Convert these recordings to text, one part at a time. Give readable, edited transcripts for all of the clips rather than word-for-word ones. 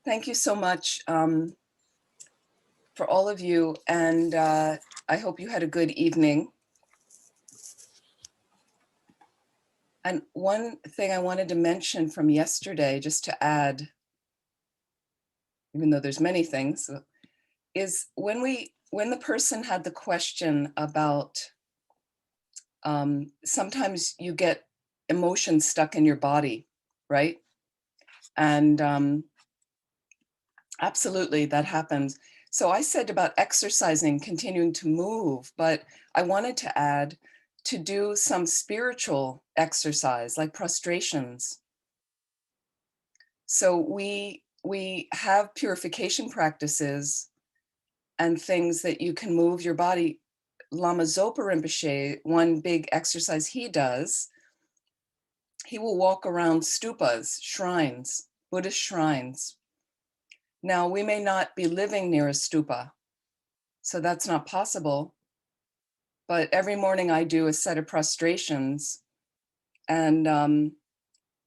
Thank you so much for all of you, and I hope you had a good evening. And one thing I wanted to mention from yesterday, just to add, even though there's many things, is when the person had the question about sometimes you get emotions stuck in your body, right? And absolutely, that happens. So I said about exercising, continuing to move, but I wanted to add to do some spiritual exercise like prostrations. So we have purification practices and things that you can move your body. Lama Zopa Rinpoche, one big exercise he does, he will walk around stupas, shrines, Buddhist shrines. Now, we may not be living near a stupa, so that's not possible. But every morning I do a set of prostrations, and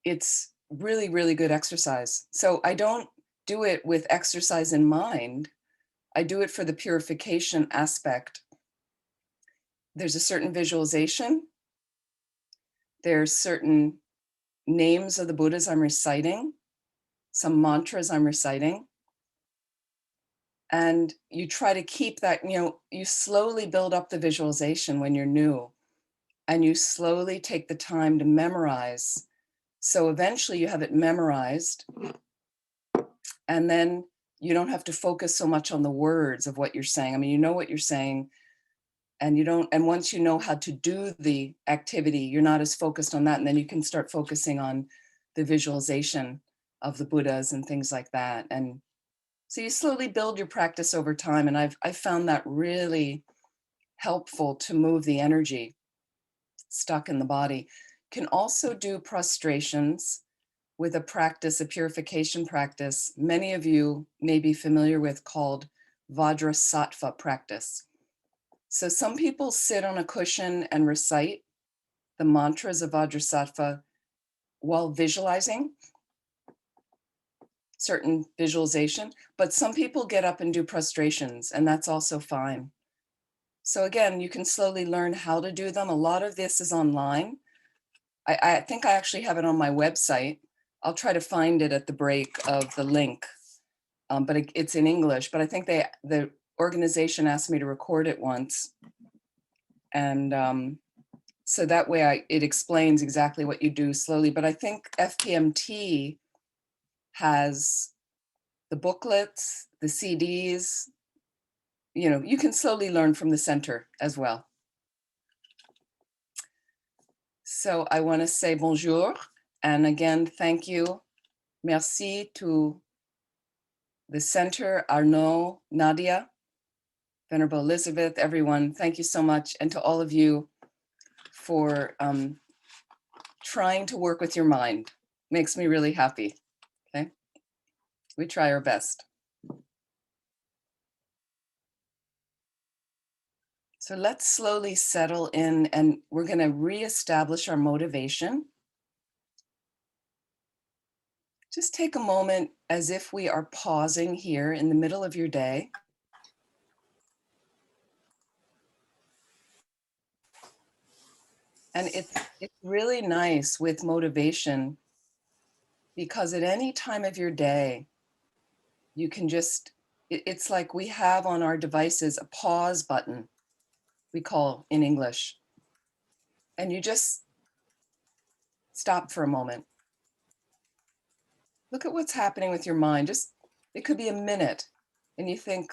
it's really, really good exercise. So I don't do it with exercise in mind. I do it for the purification aspect. There's a certain visualization. There's certain names of the Buddhas I'm reciting, some mantras I'm reciting. And you try to keep that, you slowly build up the visualization when you're new, and you slowly take the time to memorize. So eventually you have it memorized, and then you don't have to focus so much on the words of what you're saying. I mean, you know what you're saying, and once you know how to do the activity, you're not as focused on that. And then you can start focusing on the visualization of the Buddhas and things like that. And so you slowly build your practice over time. And I've found that really helpful to move the energy stuck in the body. Can also do prostrations with a practice, a purification practice, many of you may be familiar with, called Vajrasattva practice. So some people sit on a cushion and recite the mantras of Vajrasattva while visualizing certain visualization, but some people get up and do prostrations, and that's also fine. So again, you can slowly learn how to do them. A lot of this is online. I think I actually have it on my website. I'll try to find it at the break of the link, but it's in English. But I think the organization asked me to record it once. And so that way it explains exactly what you do slowly. But I think FPMT has the booklets, the CDs, you can slowly learn from the center as well. So I want to say bonjour. And again, thank you. Merci to the center, Arnaud, Nadia, Venerable Elizabeth, everyone. Thank you so much. And to all of you for trying to work with your mind. Makes me really happy. Okay. We try our best. So let's slowly settle in, and we're going to reestablish our motivation. Just take a moment as if we are pausing here in the middle of your day. And it's really nice with motivation, because at any time of your day, you can just, it's like we have on our devices a pause button, we call in English. And you just stop for a moment. Look at what's happening with your mind. It could be a minute. And you think,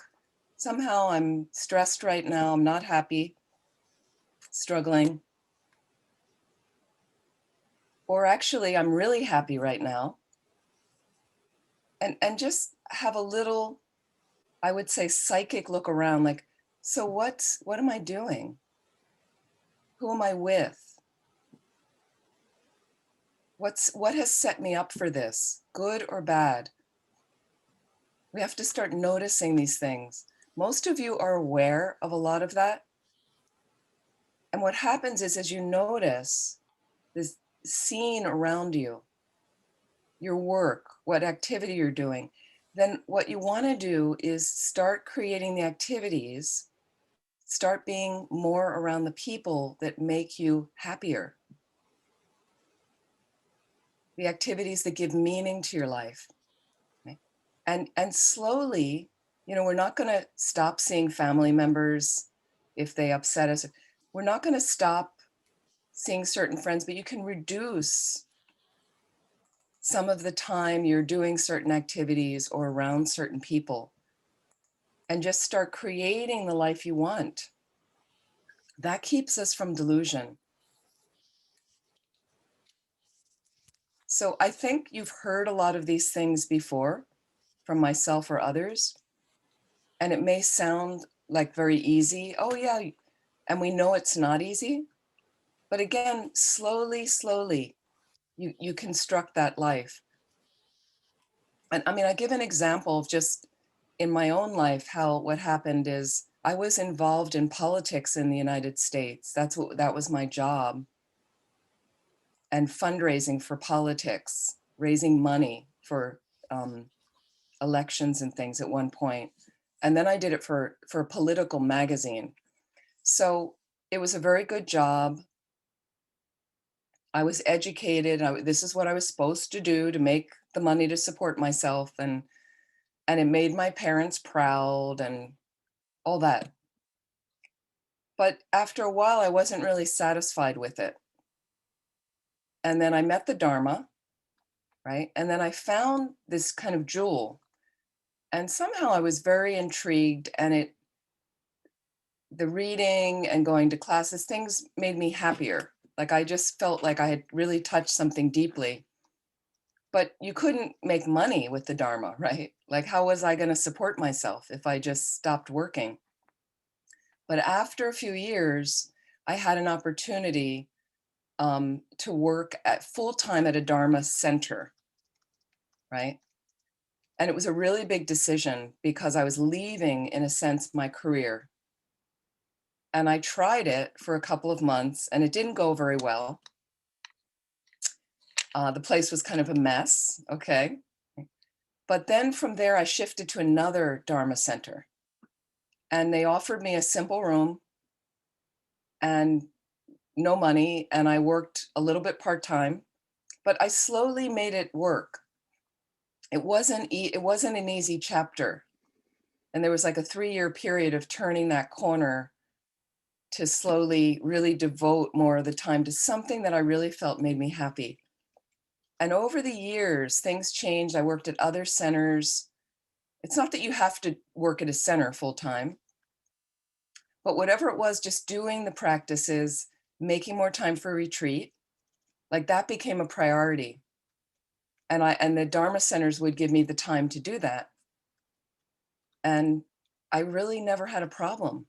somehow I'm stressed right now. I'm not happy, struggling. Or actually, I'm really happy right now. And just have a little, I would say, psychic look around, like, so what am I doing? Who am I with? What has set me up for this, good or bad? We have to start noticing these things. Most of you are aware of a lot of that. And what happens is, as you notice this scene around you, your work, what activity you're doing, then what you want to do is start creating the activities, start being more around the people that make you happier, the activities that give meaning to your life. Okay? And slowly, we're not going to stop seeing family members if they upset us. We're not going to stop seeing certain friends, but you can reduce some of the time you're doing certain activities or around certain people and just start creating the life you want. That keeps us from delusion. So I think you've heard a lot of these things before from myself or others, and it may sound like very easy. Oh yeah, and we know it's not easy. But again, slowly, slowly, you construct that life. And I mean, I give an example of just in my own life how what happened is I was involved in politics in the United States. That was my job, and fundraising for politics, raising money for um, elections and things at one point. And then I did it for a political magazine. So it was a very good job. I was educated. This is what I was supposed to do to make the money to support myself. And it made my parents proud and all that. But after a while, I wasn't really satisfied with it. And then I met the Dharma, right? And then I found this kind of jewel. And somehow I was very intrigued, and the reading and going to classes, things made me happier. Like I just felt like I had really touched something deeply. But you couldn't make money with the Dharma, right? Like how was I going to support myself if I just stopped working? But after a few years, I had an opportunity to work at full time at a Dharma center, right? And it was a really big decision because I was leaving, in a sense, my career. And I tried it for a couple of months and it didn't go very well. The place was kind of a mess, okay? But then from there, I shifted to another Dharma center. And they offered me a simple room and no money. And I worked a little bit part time, but I slowly made it work. It wasn't an easy chapter. And there was like a 3-year period of turning that corner to slowly really devote more of the time to something that I really felt made me happy. And over the years, things changed. I worked at other centers. It's not that you have to work at a center full time, but whatever it was, just doing the practices, making more time for retreat, like that became a priority. And the Dharma centers would give me the time to do that. And I really never had a problem.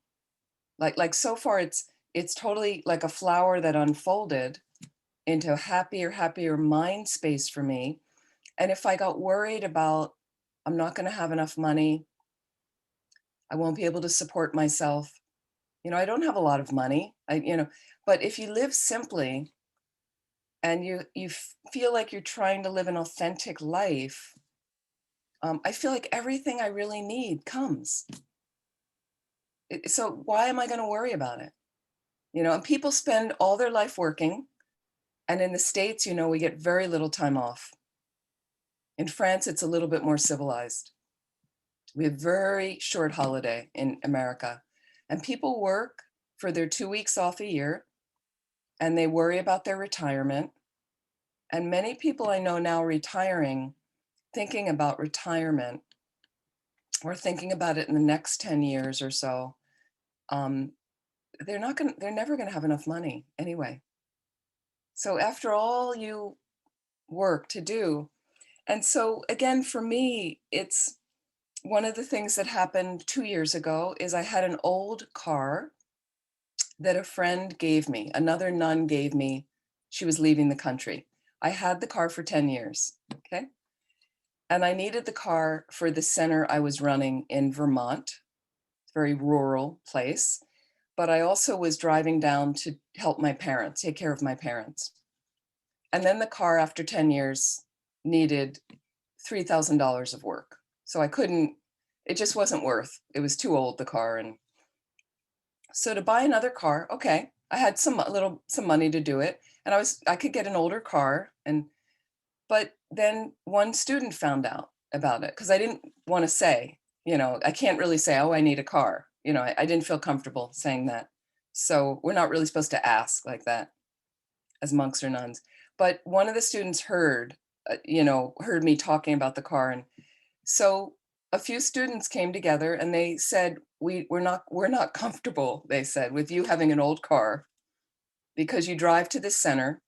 Like so far it's totally like a flower that unfolded into a happier mind space for me. And if I got worried about I'm not going to have enough money, I won't be able to support myself. I don't have a lot of money. But if you live simply and you feel like you're trying to live an authentic life, I feel like everything I really need comes. So why am I going to worry about it? And people spend all their life working. And in the States, we get very little time off. In France, it's a little bit more civilized. We have very short holiday in America. And people work for their 2 weeks off a year, and they worry about their retirement. And many people I know now retiring, thinking about retirement or thinking about it in the next 10 years or so, um, they're never gonna have enough money anyway. So after all you work to do, and so again, for me, it's one of the things that happened 2 years ago is I had an old car that a friend gave me, another nun gave me. She was leaving the country. I had the car for 10 years, okay? And I needed the car for the center I was running in Vermont, very rural place. But I also was driving down to help my parents, take care of my parents. And then the car, after 10 years, needed $3,000 of work. So I couldn't, it just wasn't worth, it was too old, the car. And so to buy another car, okay, I had some money to do it, and I could get an older car. And but then one student found out about it, because I didn't want to say, I can't really say, oh, I need a car. I didn't feel comfortable saying that. So we're not really supposed to ask like that as monks or nuns. But one of the students heard me talking about the car. And so a few students came together and they said, we're not comfortable, they said, with you having an old car, because you drive to this center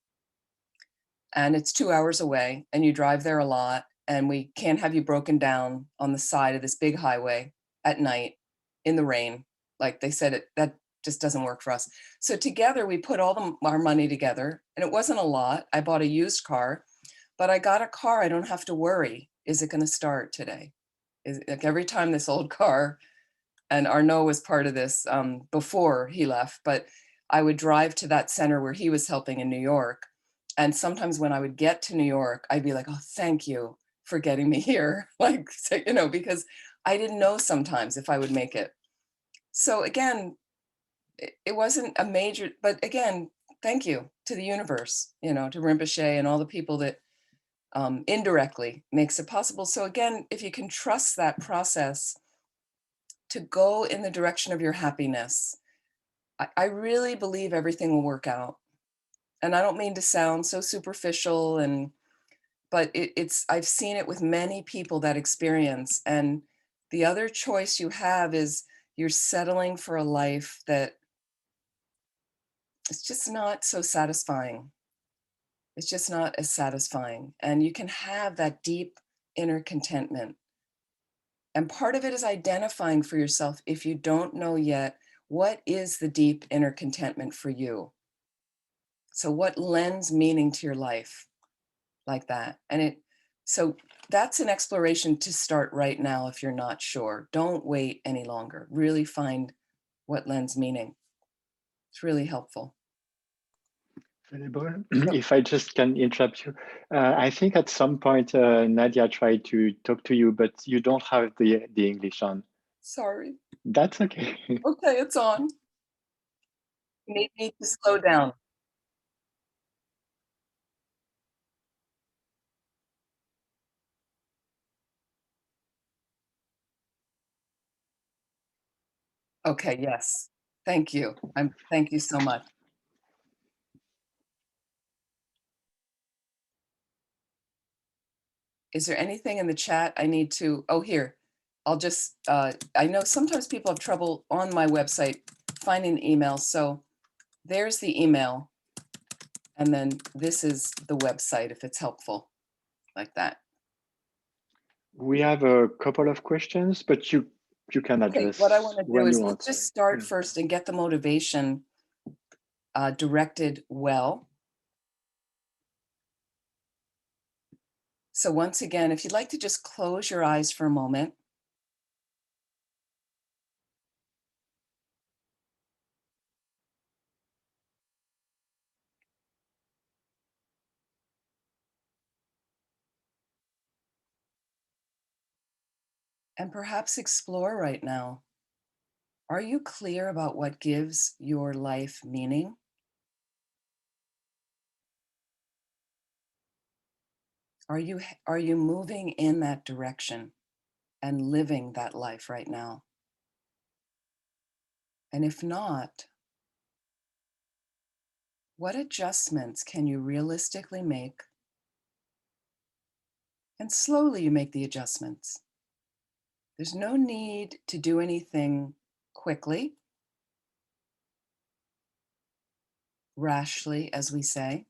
and it's 2 hours away and you drive there a lot, and we can't have you broken down on the side of this big highway at night in the rain. Like they said, that just doesn't work for us. So together we put our money together, and it wasn't a lot. I bought a used car, but I got a car I don't have to worry, is it going to start today? Is like every time this old car, and Arnaud was part of this before he left, but I would drive to that center where he was helping in New York. And sometimes when I would get to New York, I'd be like, oh, thank you for getting me here. Like, so, because I didn't know sometimes if I would make it. So again, it wasn't a major, but again, thank you to the universe, to Rinpoche and all the people that indirectly makes it possible. So again, if you can trust that process to go in the direction of your happiness, I really believe everything will work out. And I don't mean to sound so superficial, but I've seen it with many people, that experience. And the other choice you have is you're settling for a life that it's just not so satisfying. It's just not as satisfying. And you can have that deep inner contentment. And part of it is identifying for yourself, if you don't know yet, what is the deep inner contentment for you? So what lends meaning to your life like that? So that's an exploration to start right now if you're not sure. Don't wait any longer. Really find what lends meaning. It's really helpful. Venerable, if I just can interrupt you, I think at some point Nadia tried to talk to you, but you don't have the English on. Sorry. That's okay. Okay, it's on. You need me to slow down. Okay, yes. Thank you. Thank you so much. Is there anything in the chat I need to, oh, here, I'll just, I know sometimes people have trouble on my website finding the email. So there's the email. And then this is the website, if it's helpful, like that. We have a couple of questions, but you can Okay, what I address want to do when you is want. let's just start Yeah. first and get the motivation directed well. So once again, if you'd like to just close your eyes for a moment. And perhaps explore right now. Are you clear about what gives your life meaning? Are you moving in that direction and living that life right now? And if not, what adjustments can you realistically make? And slowly you make the adjustments. There's no need to do anything quickly, rashly, as we say,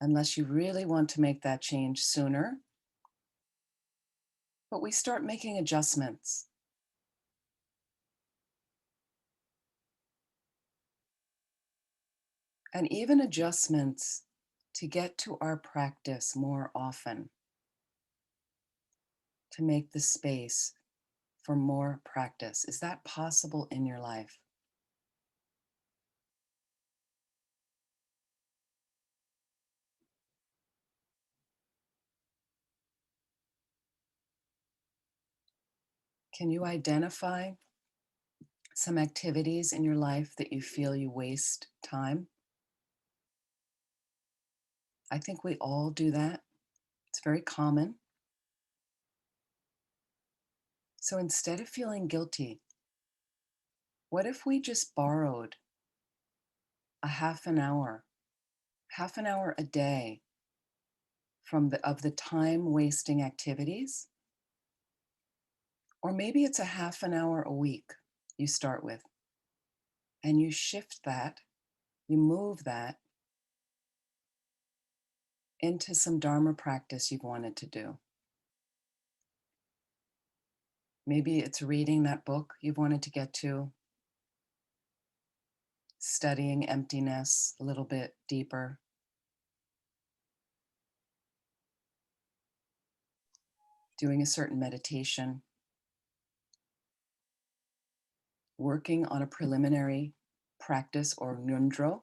unless you really want to make that change sooner. But we start making adjustments. And even adjustments to get to our practice more often, to make the space for more practice. Is that possible in your life? Can you identify some activities in your life that you feel you waste time? I think we all do that. It's very common. So instead of feeling guilty, what if we just borrowed a half an hour a day from the time wasting activities? Or maybe it's a half an hour a week you start with, and you shift that, you move that into some Dharma practice you've wanted to do. Maybe it's reading that book you've wanted to get to, studying emptiness a little bit deeper, doing a certain meditation, working on a preliminary practice or ngundro.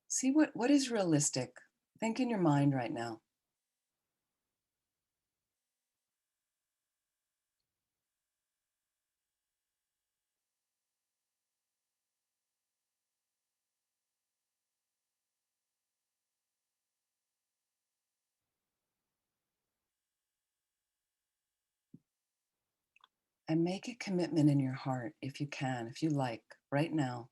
See what is realistic. Think in your mind right now. And make a commitment in your heart, if you can, if you like, right now,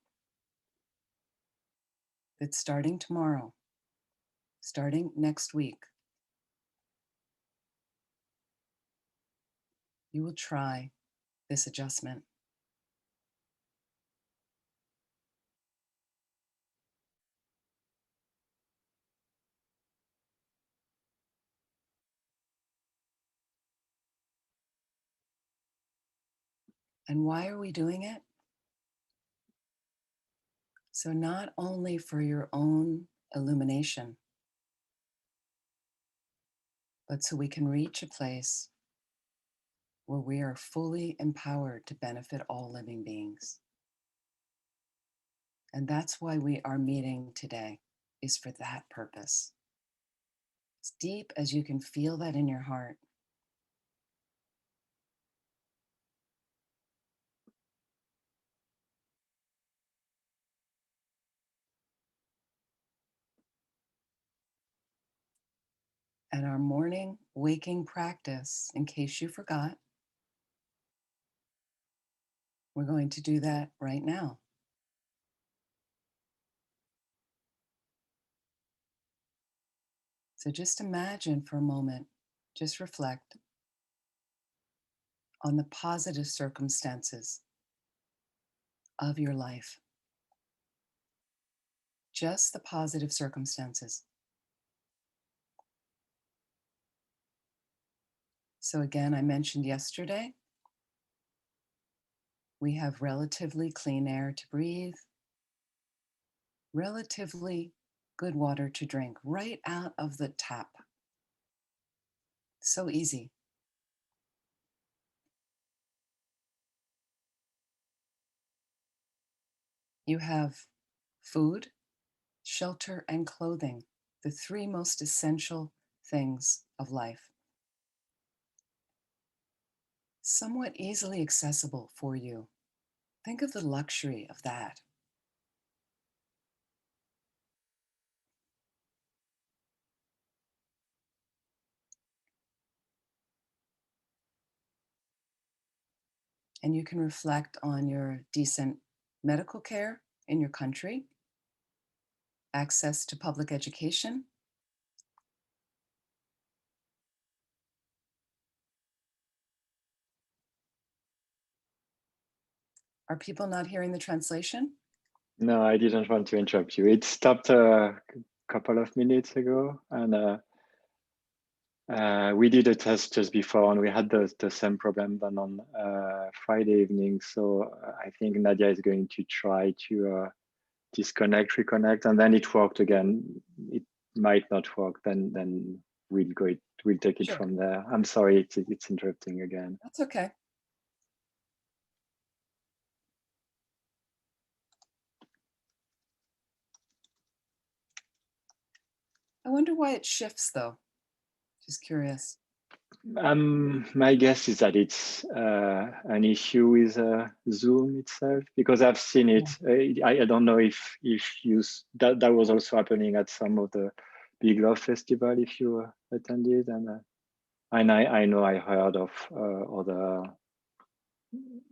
that starting tomorrow, starting next week, you will try this adjustment. And why are we doing it? So, not only for your own illumination, but so we can reach a place where we are fully empowered to benefit all living beings. And that's why we are meeting today, is for that purpose. As deep as you can feel that in your heart. And our morning waking practice, in case you forgot, we're going to do that right now. So just imagine for a moment, just reflect on the positive circumstances of your life. Just the positive circumstances. So again, I mentioned yesterday, we have relatively clean air to breathe, relatively good water to drink right out of the tap. So easy. You have food, shelter, and clothing, the three most essential things of life. Somewhat easily accessible for you. Think of the luxury of that. And you can reflect on your decent medical care in your country, access to public education. Are people not hearing the translation? No, I didn't want to interrupt you. It stopped a couple of minutes ago, and we did a test just before, and we had the same problem then on Friday evening. So I think Nadia is going to try to disconnect, reconnect, and then it worked again. It might not work. Then we'll take it Sure. from there. I'm sorry, it's interrupting again. That's okay. I wonder why it shifts though. Just curious. My guess is that it's an issue with Zoom itself, because I've seen it. I don't know if that was also happening at some of the Big Love Festival if you attended, and I know I heard of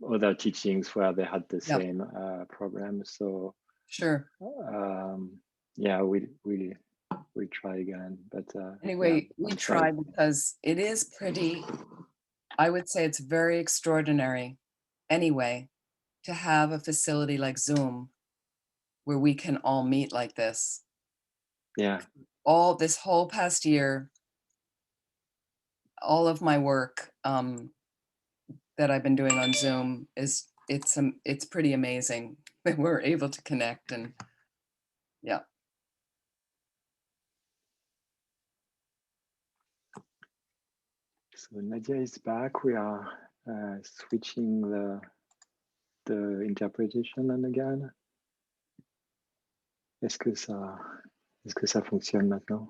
other teachings where they had the Yep. same problem. So Sure. Yeah, we'll try again. But Anyway, yeah, we I'm sorry. try because it is pretty, I would say it's very extraordinary anyway, to have a facility like Zoom where we can all meet like this. Yeah, All this whole past year, all of my work that I've been doing on Zoom it's pretty amazing that we're able to connect, and yeah. so Nadia is back. We are switching the interpretation on again. Est-ce que ça fonctionne maintenant?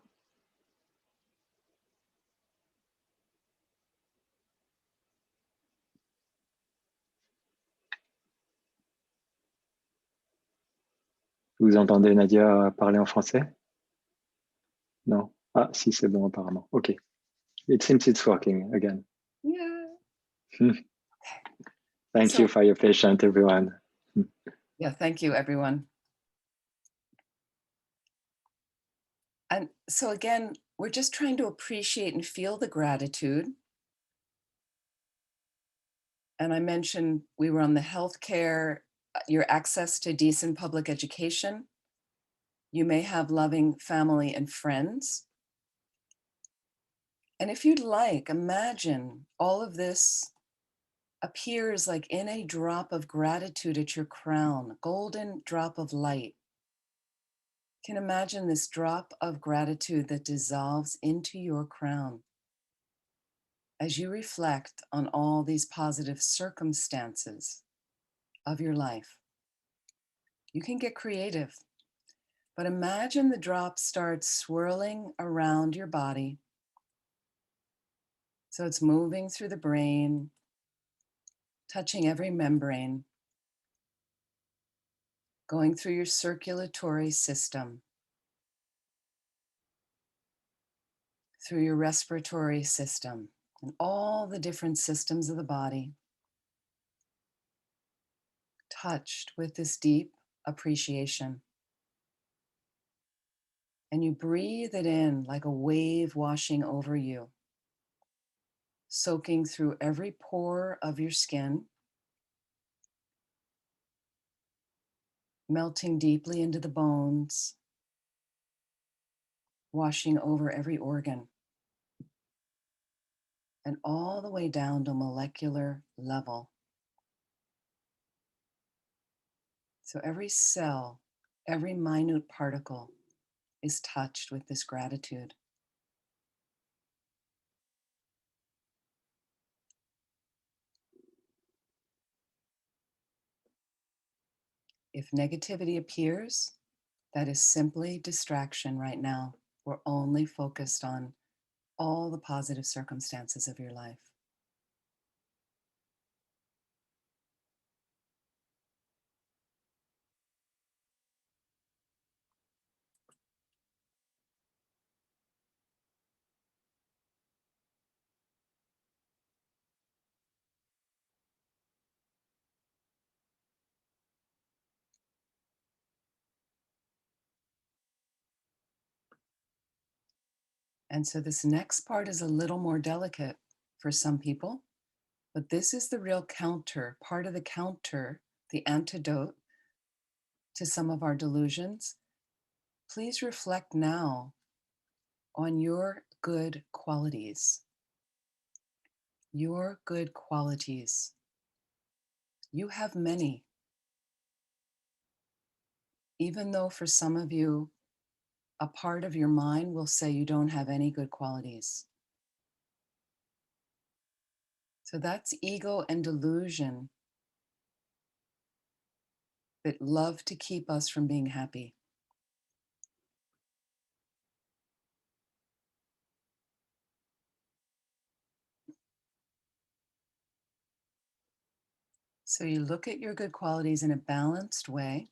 Vous entendez Nadia parler en français? Non. Ah, si, c'est bon apparemment. OK. It seems it's working again. Yeah. Thank you for your patience, everyone. Yeah, thank you, everyone. And so again, we're just trying to appreciate and feel the gratitude. And I mentioned we were on the healthcare, your access to decent public education. You may have loving family and friends. And if you'd like, imagine all of this appears like in a drop of gratitude at your crown, a golden drop of light. You can imagine this drop of gratitude that dissolves into your crown as you reflect on all these positive circumstances of your life. You can get creative, but imagine the drop starts swirling around your body. So it's moving through the brain, touching every membrane, going through your circulatory system, through your respiratory system, and all the different systems of the body, touched with this deep appreciation. And you breathe it in like a wave washing over you, soaking through every pore of your skin, melting deeply into the bones, washing over every organ, and all the way down to molecular level. So every cell, every minute particle is touched with this gratitude. If negativity appears, that is simply distraction right now. We're only focused on all the positive circumstances of your life. And so this next part is a little more delicate for some people, but this is the real counter, part of the counter, the antidote to some of our delusions. Please reflect now on your good qualities. Your good qualities. You have many. Even though for some of you, a part of your mind will say you don't have any good qualities. So that's ego and delusion that love to keep us from being happy. So you look at your good qualities in a balanced way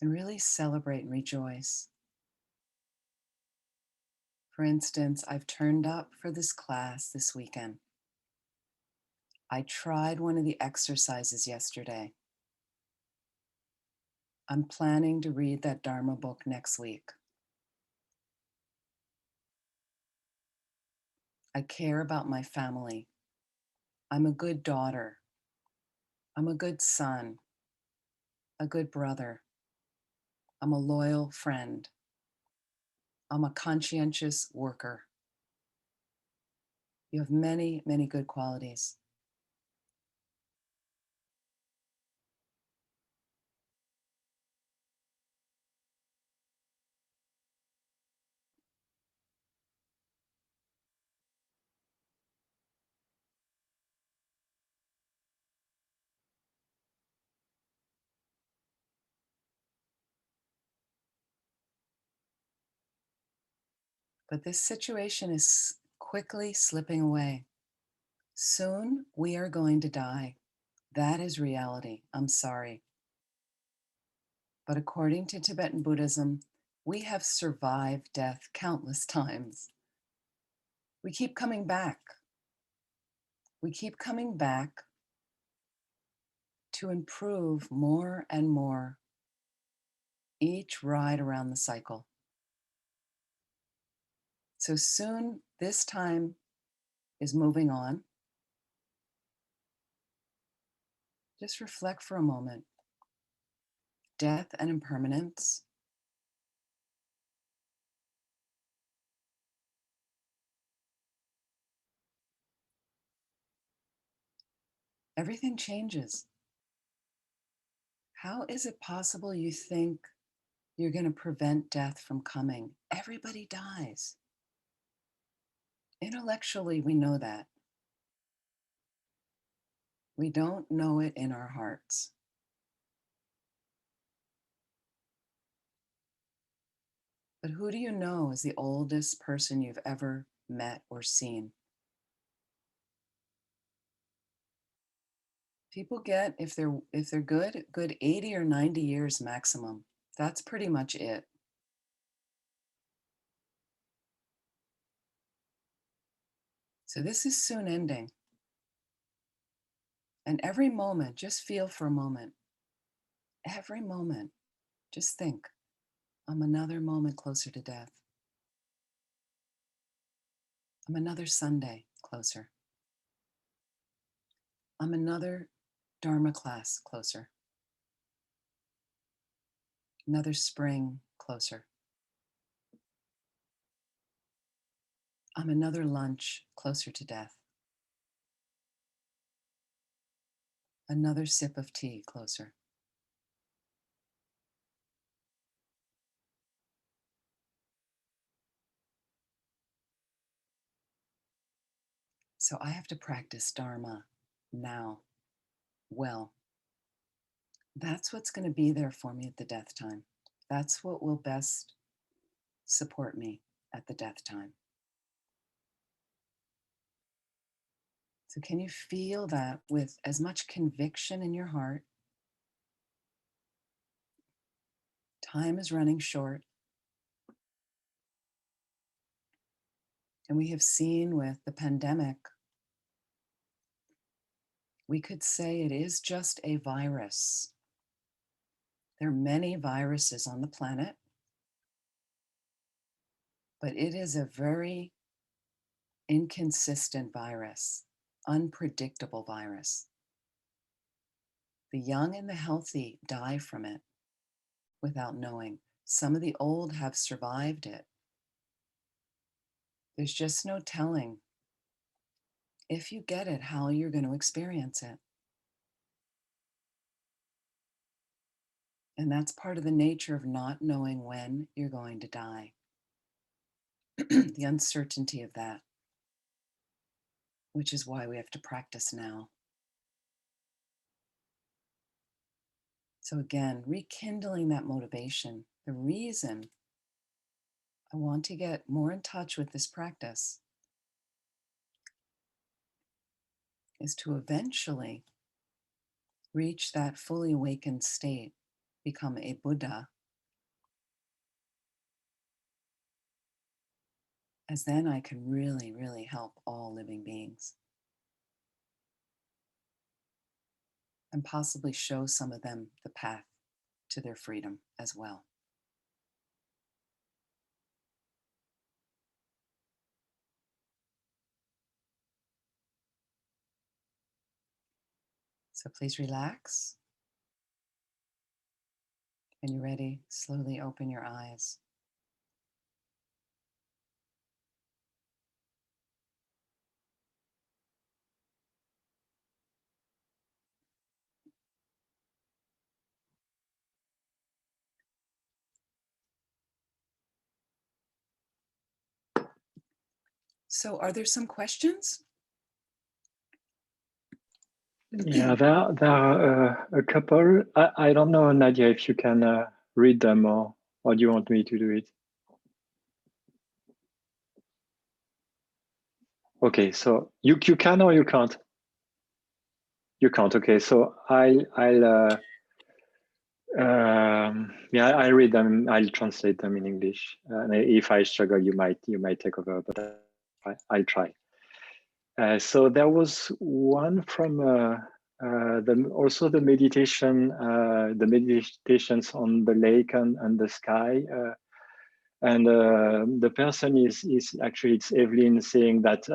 and really celebrate and rejoice. For instance, I've turned up for this class this weekend. I tried one of the exercises yesterday. I'm planning to read that Dharma book next week. I care about my family. I'm a good daughter. I'm a good son, a good brother. I'm a loyal friend. I'm a conscientious worker. You have many, many good qualities. But this situation is quickly slipping away. Soon we are going to die. That is reality. I'm sorry. But according to Tibetan Buddhism, we have survived death countless times. We keep coming back. We keep coming back to improve more and more each ride around the cycle. So soon this time is moving on. Just reflect for a moment. Death and impermanence. Everything changes. How is it possible you think you're going to prevent death from coming? Everybody dies. Intellectually, we know that. We don't know it in our hearts. But who do you know is the oldest person you've ever met or seen? People get, if they're good 80 or 90 years maximum. That's pretty much it. So this is soon ending. And every moment, just feel for a moment. Every moment, just think, I'm another moment closer to death. I'm another Sunday closer. I'm another Dharma class closer. Another spring closer. I'm another lunch closer to death. Another sip of tea closer. So I have to practice Dharma now. Well, that's what's going to be there for me at the death time. That's what will best support me at the death time. So can you feel that with as much conviction in your heart? Time is running short. And we have seen with the pandemic, we could say it is just a virus. There are many viruses on the planet, but it is a very inconsistent virus, unpredictable virus. The young and the healthy die from it without knowing. Some of the old have survived it. There's just no telling if you get it, how you're going to experience it. And that's part of the nature of not knowing when you're going to die. The uncertainty of that, which is why we have to practice now. So again, rekindling that motivation, the reason I want to get more in touch with this practice is to eventually reach that fully awakened state, become a Buddha, as then I can really, really help all living beings and possibly show some of them the path to their freedom as well. So please relax. When you're ready, slowly open your eyes. So are there some questions? Yeah, there are a couple. I don't know, Nadia, if you can read them, or do you want me to do it? Okay, so you can or you can't? You can't. Okay, so yeah, I read them. I'll translate them in English. And if I struggle, you might take over, but I'll try. So there was one from also the meditations on the lake and the sky. And the person is actually, it's Evelyn, saying that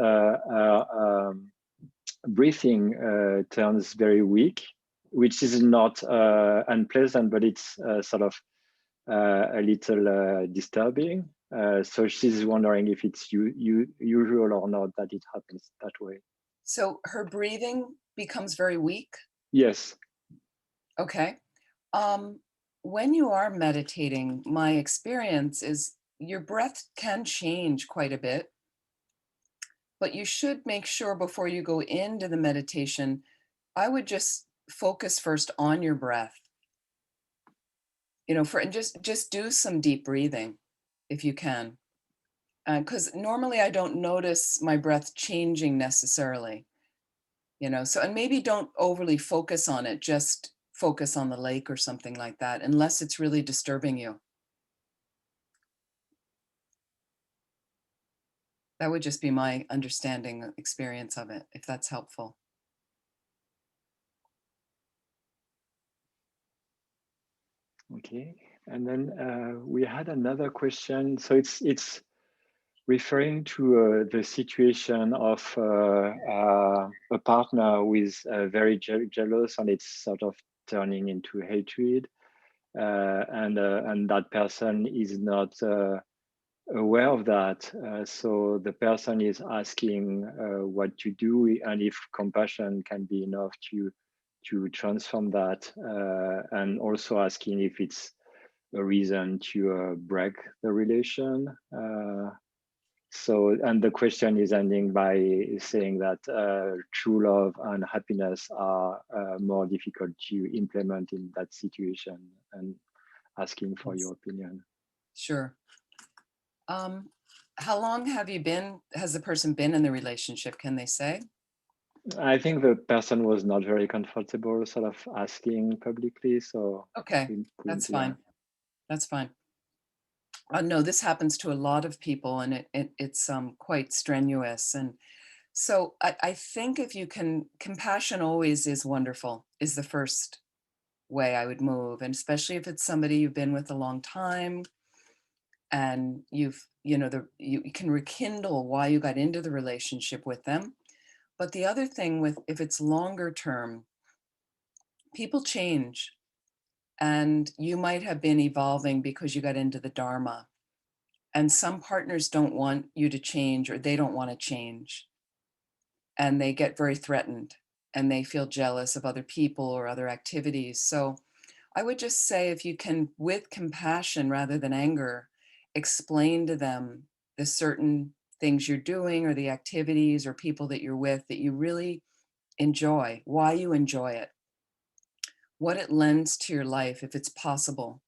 breathing turns very weak, which is not unpleasant, but it's sort of a little disturbing. So she's wondering if it's usual or not that it happens that way. So her breathing becomes very weak. Yes. Okay. When you are meditating, my experience is your breath can change quite a bit, but you should make sure before you go into the meditation, I would just focus first on your breath. And just do some deep breathing if you can. Because normally I don't notice my breath changing necessarily, so, and maybe don't overly focus on it, just focus on the lake or something like that, unless it's really disturbing you. That would just be my understanding experience of it, if that's helpful. Okay, and then we had another question. So it's referring to the situation of a partner who is very jealous, and it's sort of turning into hatred, and that person is not aware of that. So the person is asking what to do, and if compassion can be enough to transform that, and also asking if it's a reason to break the relation. So, and the question is ending by saying that true love and happiness are more difficult to implement in that situation, and asking for your opinion. Sure. How long has the person been in the relationship, can they say? I think the person was not very comfortable sort of asking publicly, so Okay, that's fine. That's fine. No, this happens to a lot of people, and it's quite strenuous. And so I think if you can, compassion always is wonderful, is the first way I would move. And especially if it's somebody you've been with a long time and you can rekindle why you got into the relationship with them. But the other thing if it's longer term, people change, and you might have been evolving because you got into the Dharma. And some partners don't want you to change, or they don't want to change. And they get very threatened, and they feel jealous of other people or other activities. So I would just say, if you can, with compassion rather than anger, explain to them the certain things you're doing or the activities or people that you're with that you really enjoy, why you enjoy it, what it lends to your life, if it's possible,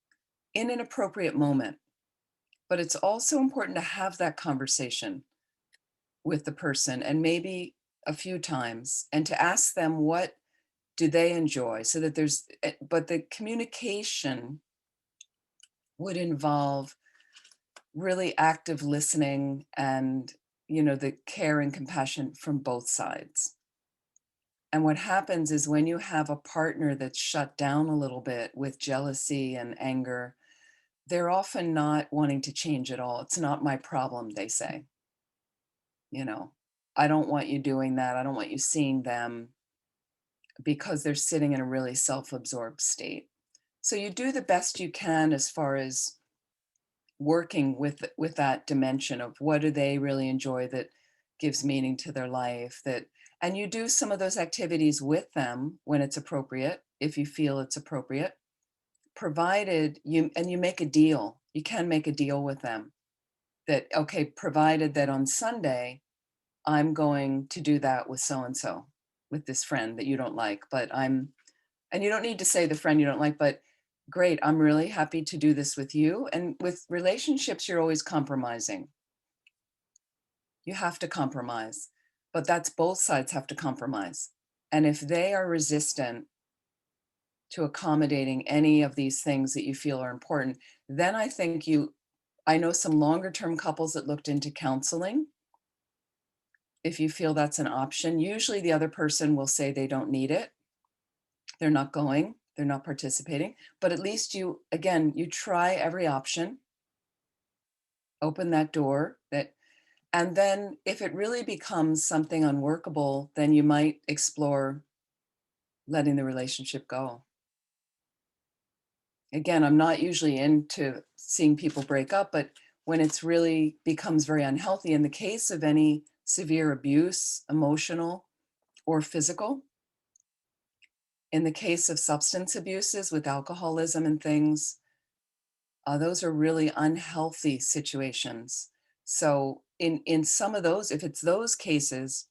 in an appropriate moment. But it's also important to have that conversation with the person, and maybe a few times and to ask them what do they enjoy, so that but the communication would involve really active listening and, the care and compassion from both sides. And what happens is when you have a partner that's shut down a little bit with jealousy and anger, they're often not wanting to change at all. It's not my problem, they say. You know, I don't want you doing that. I don't want you seeing them, because they're sitting in a really self-absorbed state. So you do the best you can as far as working with that dimension of what do they really enjoy that gives meaning to their life, and you do some of those activities with them when it's appropriate, if you feel it's appropriate, provided you make a deal. You can make a deal with them that, okay, provided that on Sunday I'm going to do that with so and so, with this friend that you don't like, and you don't need to say the friend you don't like, but great, I'm really happy to do this with you. And with relationships, you're always compromising. You have to compromise, but that's both sides have to compromise. And if they are resistant to accommodating any of these things that you feel are important, then I know some longer term couples that looked into counseling. If you feel that's an option, usually the other person will say they don't need it. They're not going, they're not participating, but at least you try every option, open that door, and then if it really becomes something unworkable, then you might explore letting the relationship go. Again, I'm not usually into seeing people break up, but when it's really becomes very unhealthy, in the case of any severe abuse, emotional or physical, in the case of substance abuses with alcoholism and things, those are really unhealthy situations. So in some of those, if it's those cases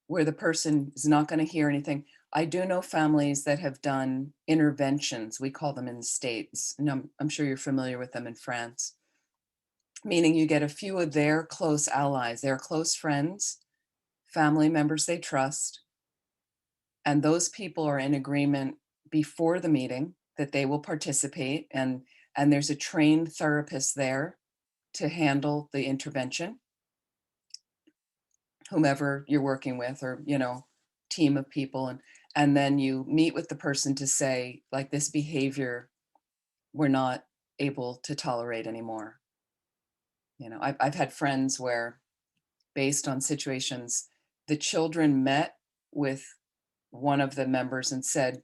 where the person is not going to hear anything, I do know families that have done interventions. We call them in the States, and I'm sure you're familiar with them in France, meaning you get a few of their close allies, their close friends, family members they trust, and those people are in agreement before the meeting that they will participate, and there's a trained therapist there to handle the intervention, whomever you're working with, or team of people, and then you meet with the person to say, like, this behavior we're not able to tolerate anymore. I've had friends where, based on situations, the children met with one of the members and said,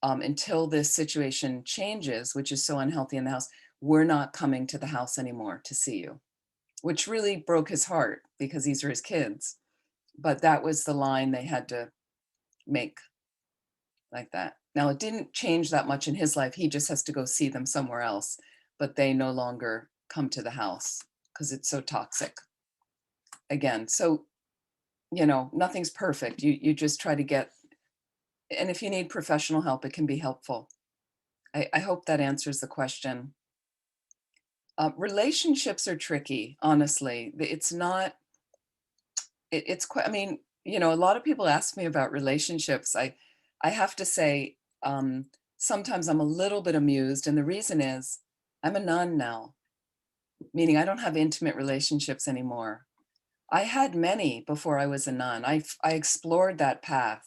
until this situation changes, which is so unhealthy in the house, we're not coming to the house anymore to see you, which really broke his heart because these are his kids. But that was the line they had to make, like that. Now, it didn't change that much in his life. He just has to go see them somewhere else, but they no longer come to the house because it's so toxic. Again, so, nothing's perfect. You just try to get, and if you need professional help, it can be helpful. I hope that answers the question. Relationships are tricky, honestly. It's not, it's quite, I mean, a lot of people ask me about relationships. I have to say, sometimes I'm a little bit amused. And the reason is I'm a nun now, meaning I don't have intimate relationships anymore. I had many before I was a nun. I explored that path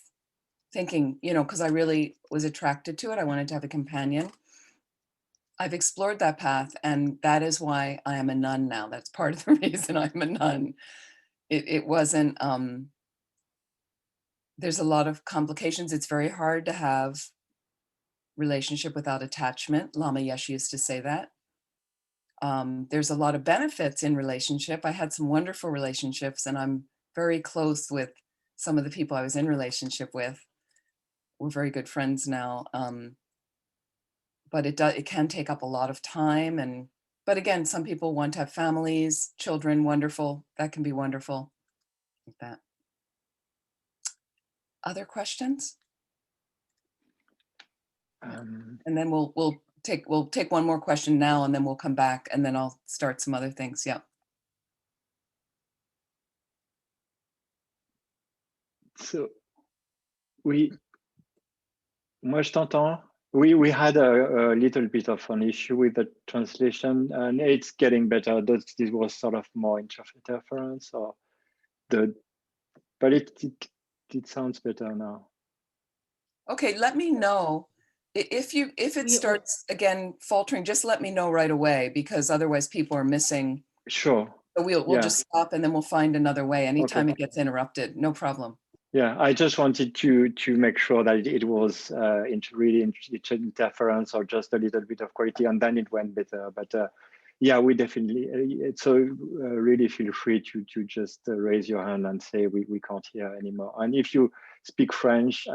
thinking, because I really was attracted to it. I wanted to have a companion. I've explored that path, and that is why I am a nun now. That's part of the reason I'm a nun. It wasn't, there's a lot of complications. It's very hard to have relationship without attachment. Lama Yesh used to say that. There's a lot of benefits in relationship. I had some wonderful relationships, and I'm very close with some of the people I was in relationship with. We're very good friends now. But it can take up a lot of time, but again, some people want to have families, children, wonderful. That can be wonderful. Like that. Other questions? And then we'll take one more question now, and then we'll come back, and then I'll start some other things. Yeah. So moi je t'entends. We had a little bit of an issue with the translation, and it's getting better. This was sort of more interference, or but it sounds better now. Okay, let me know if it starts again faltering. Just let me know right away, because otherwise people are missing. Sure. So we'll just stop and then we'll find another way. Anytime it gets interrupted, no problem. Yeah, I just wanted to make sure that it was really interference or just a little bit of quality, and then it went better. But yeah, we definitely. So really feel free to just raise your hand and say we can't hear anymore. And if you speak French,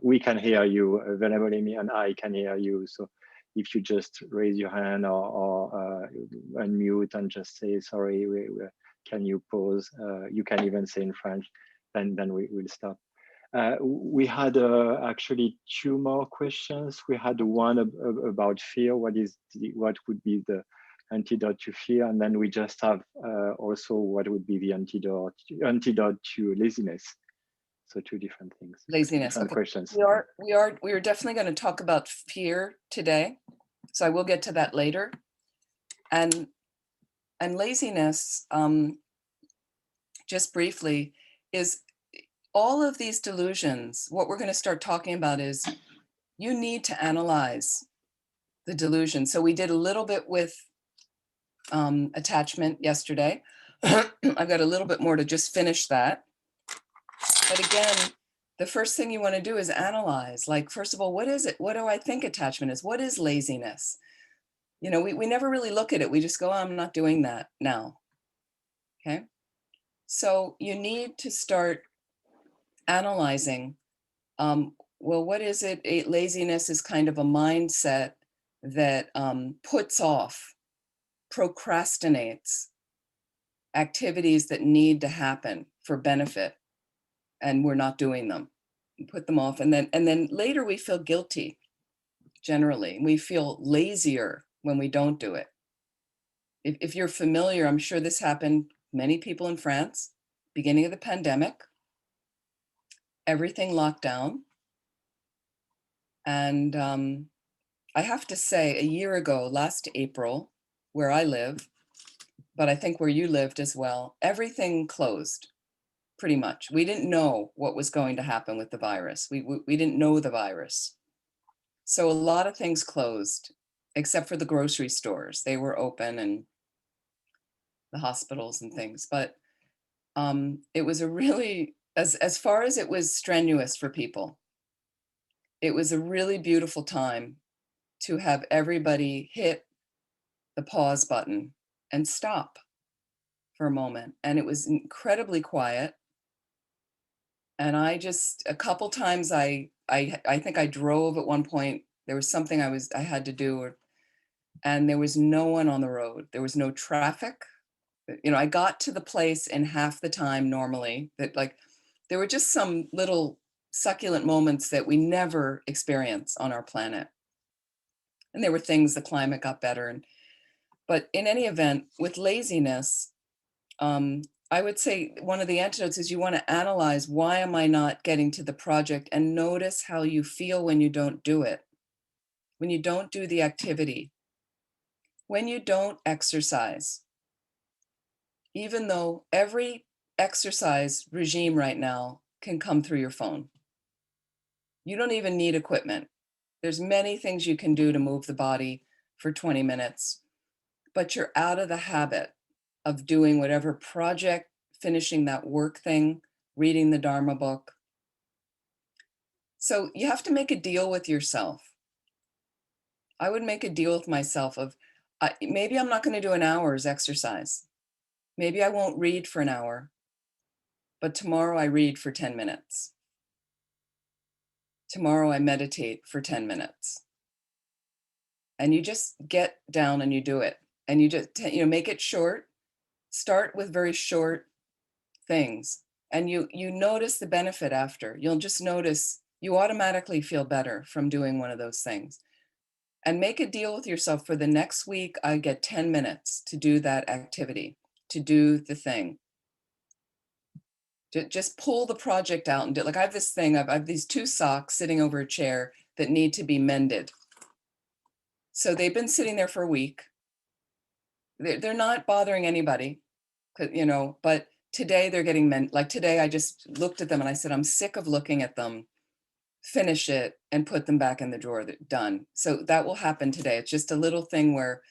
we can hear you, Venerable Amy, and I can hear you. So if you just raise your hand or unmute and just say sorry, can you pause? You can even say in French. Then we will stop. We had actually two more questions. We had one about fear. What would be the antidote to fear? And then we just have also what would be the antidote to laziness. So two different things. Laziness. Different Okay. questions. We are definitely going to talk about fear today. So I will get to that later. And laziness, just briefly, is all of these delusions. What we're going to start talking about is you need to analyze the delusion. So we did a little bit with attachment yesterday. I've got a little bit more to just finish that. But again, the first thing you want to do is analyze. Like, first of all, what is it? What do I think attachment is? What is laziness? You know, we never really look at it. We just go, oh, I'm not doing that now. Okay. So you need to start analyzing, well, what is it? Laziness is kind of a mindset that puts off, procrastinates activities that need to happen for benefit, and we're not doing them. We put them off, and then later we feel guilty. Generally, we feel lazier when we don't do it. If you're familiar, I'm sure this happened, many people in France, beginning of the pandemic, everything locked down. And I have to say, a year ago, last April, where I live, but I think where you lived as well, everything closed, pretty much. We didn't know what was going to happen with the virus. We didn't know the virus. So a lot of things closed, except for the grocery stores. They were open, and the hospitals and things. But it was a really, as far as it was strenuous for people, it was a really beautiful time to have everybody hit the pause button and stop for a moment. And it was incredibly quiet. And I just, a couple times I think I drove at one point. There was something I had to do, and there was no one on the road. There was no traffic. You know, I got to the place in half the time normally. That, like, there were just some little succulent moments that we never experience on our planet. And there were things, the climate got better. But in any event, with laziness, I would say one of the antidotes is you want to analyze, why am I not getting to the project? And notice how you feel when you don't do it, when you don't do the activity, when you don't exercise. Even though every exercise regime right now can come through your phone. You don't even need equipment. There's many things you can do to move the body for 20 minutes, but you're out of the habit of doing whatever project, finishing that work thing, reading the Dharma book. So you have to make a deal with yourself. I would make a deal with myself of maybe I'm not going to do an hour's exercise. Maybe I won't read for an hour, but tomorrow I read for 10 minutes. Tomorrow I meditate for 10 minutes. And you just get down and you do it. And you just, make it short. Start with very short things. And you notice the benefit after. You'll just notice you automatically feel better from doing one of those things. And make a deal with yourself, for the next week, I get 10 minutes to do that activity, to do the thing. Just pull the project out and do, like I have this thing, I have these 2 socks sitting over a chair that need to be mended. So they've been sitting there for a week. They're not bothering anybody, you know, but today they're getting like today I just looked at them and I said, I'm sick of looking at them, finish it and put them back in the drawer, done. So that will happen today. It's just a little thing where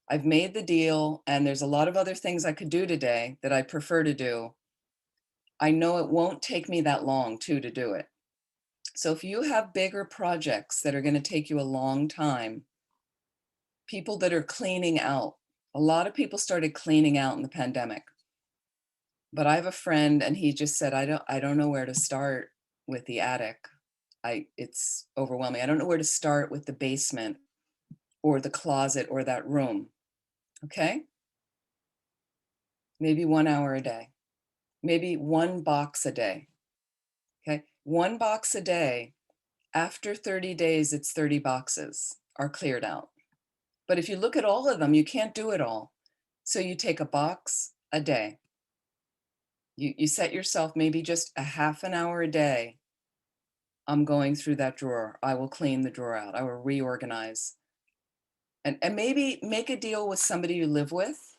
I've made the deal and there's a lot of other things I could do today that I prefer to do. I know it won't take me that long too to do it. So if you have bigger projects that are going to take you a long time, people that are cleaning out, a lot of people started cleaning out in the pandemic. But I have a friend and he just said, I don't know where to start with the attic. It's overwhelming. I don't know where to start with the basement or the closet or that room. Okay? Maybe 1 hour a day. Maybe 1 box a day. Okay? 1 box a day. After 30 days, it's 30 boxes are cleared out. But if you look at all of them, you can't do it all. So you take a box a day. You set yourself maybe just a half an hour a day. I'm going through that drawer. I will clean the drawer out. I will reorganize. And maybe make a deal with somebody you live with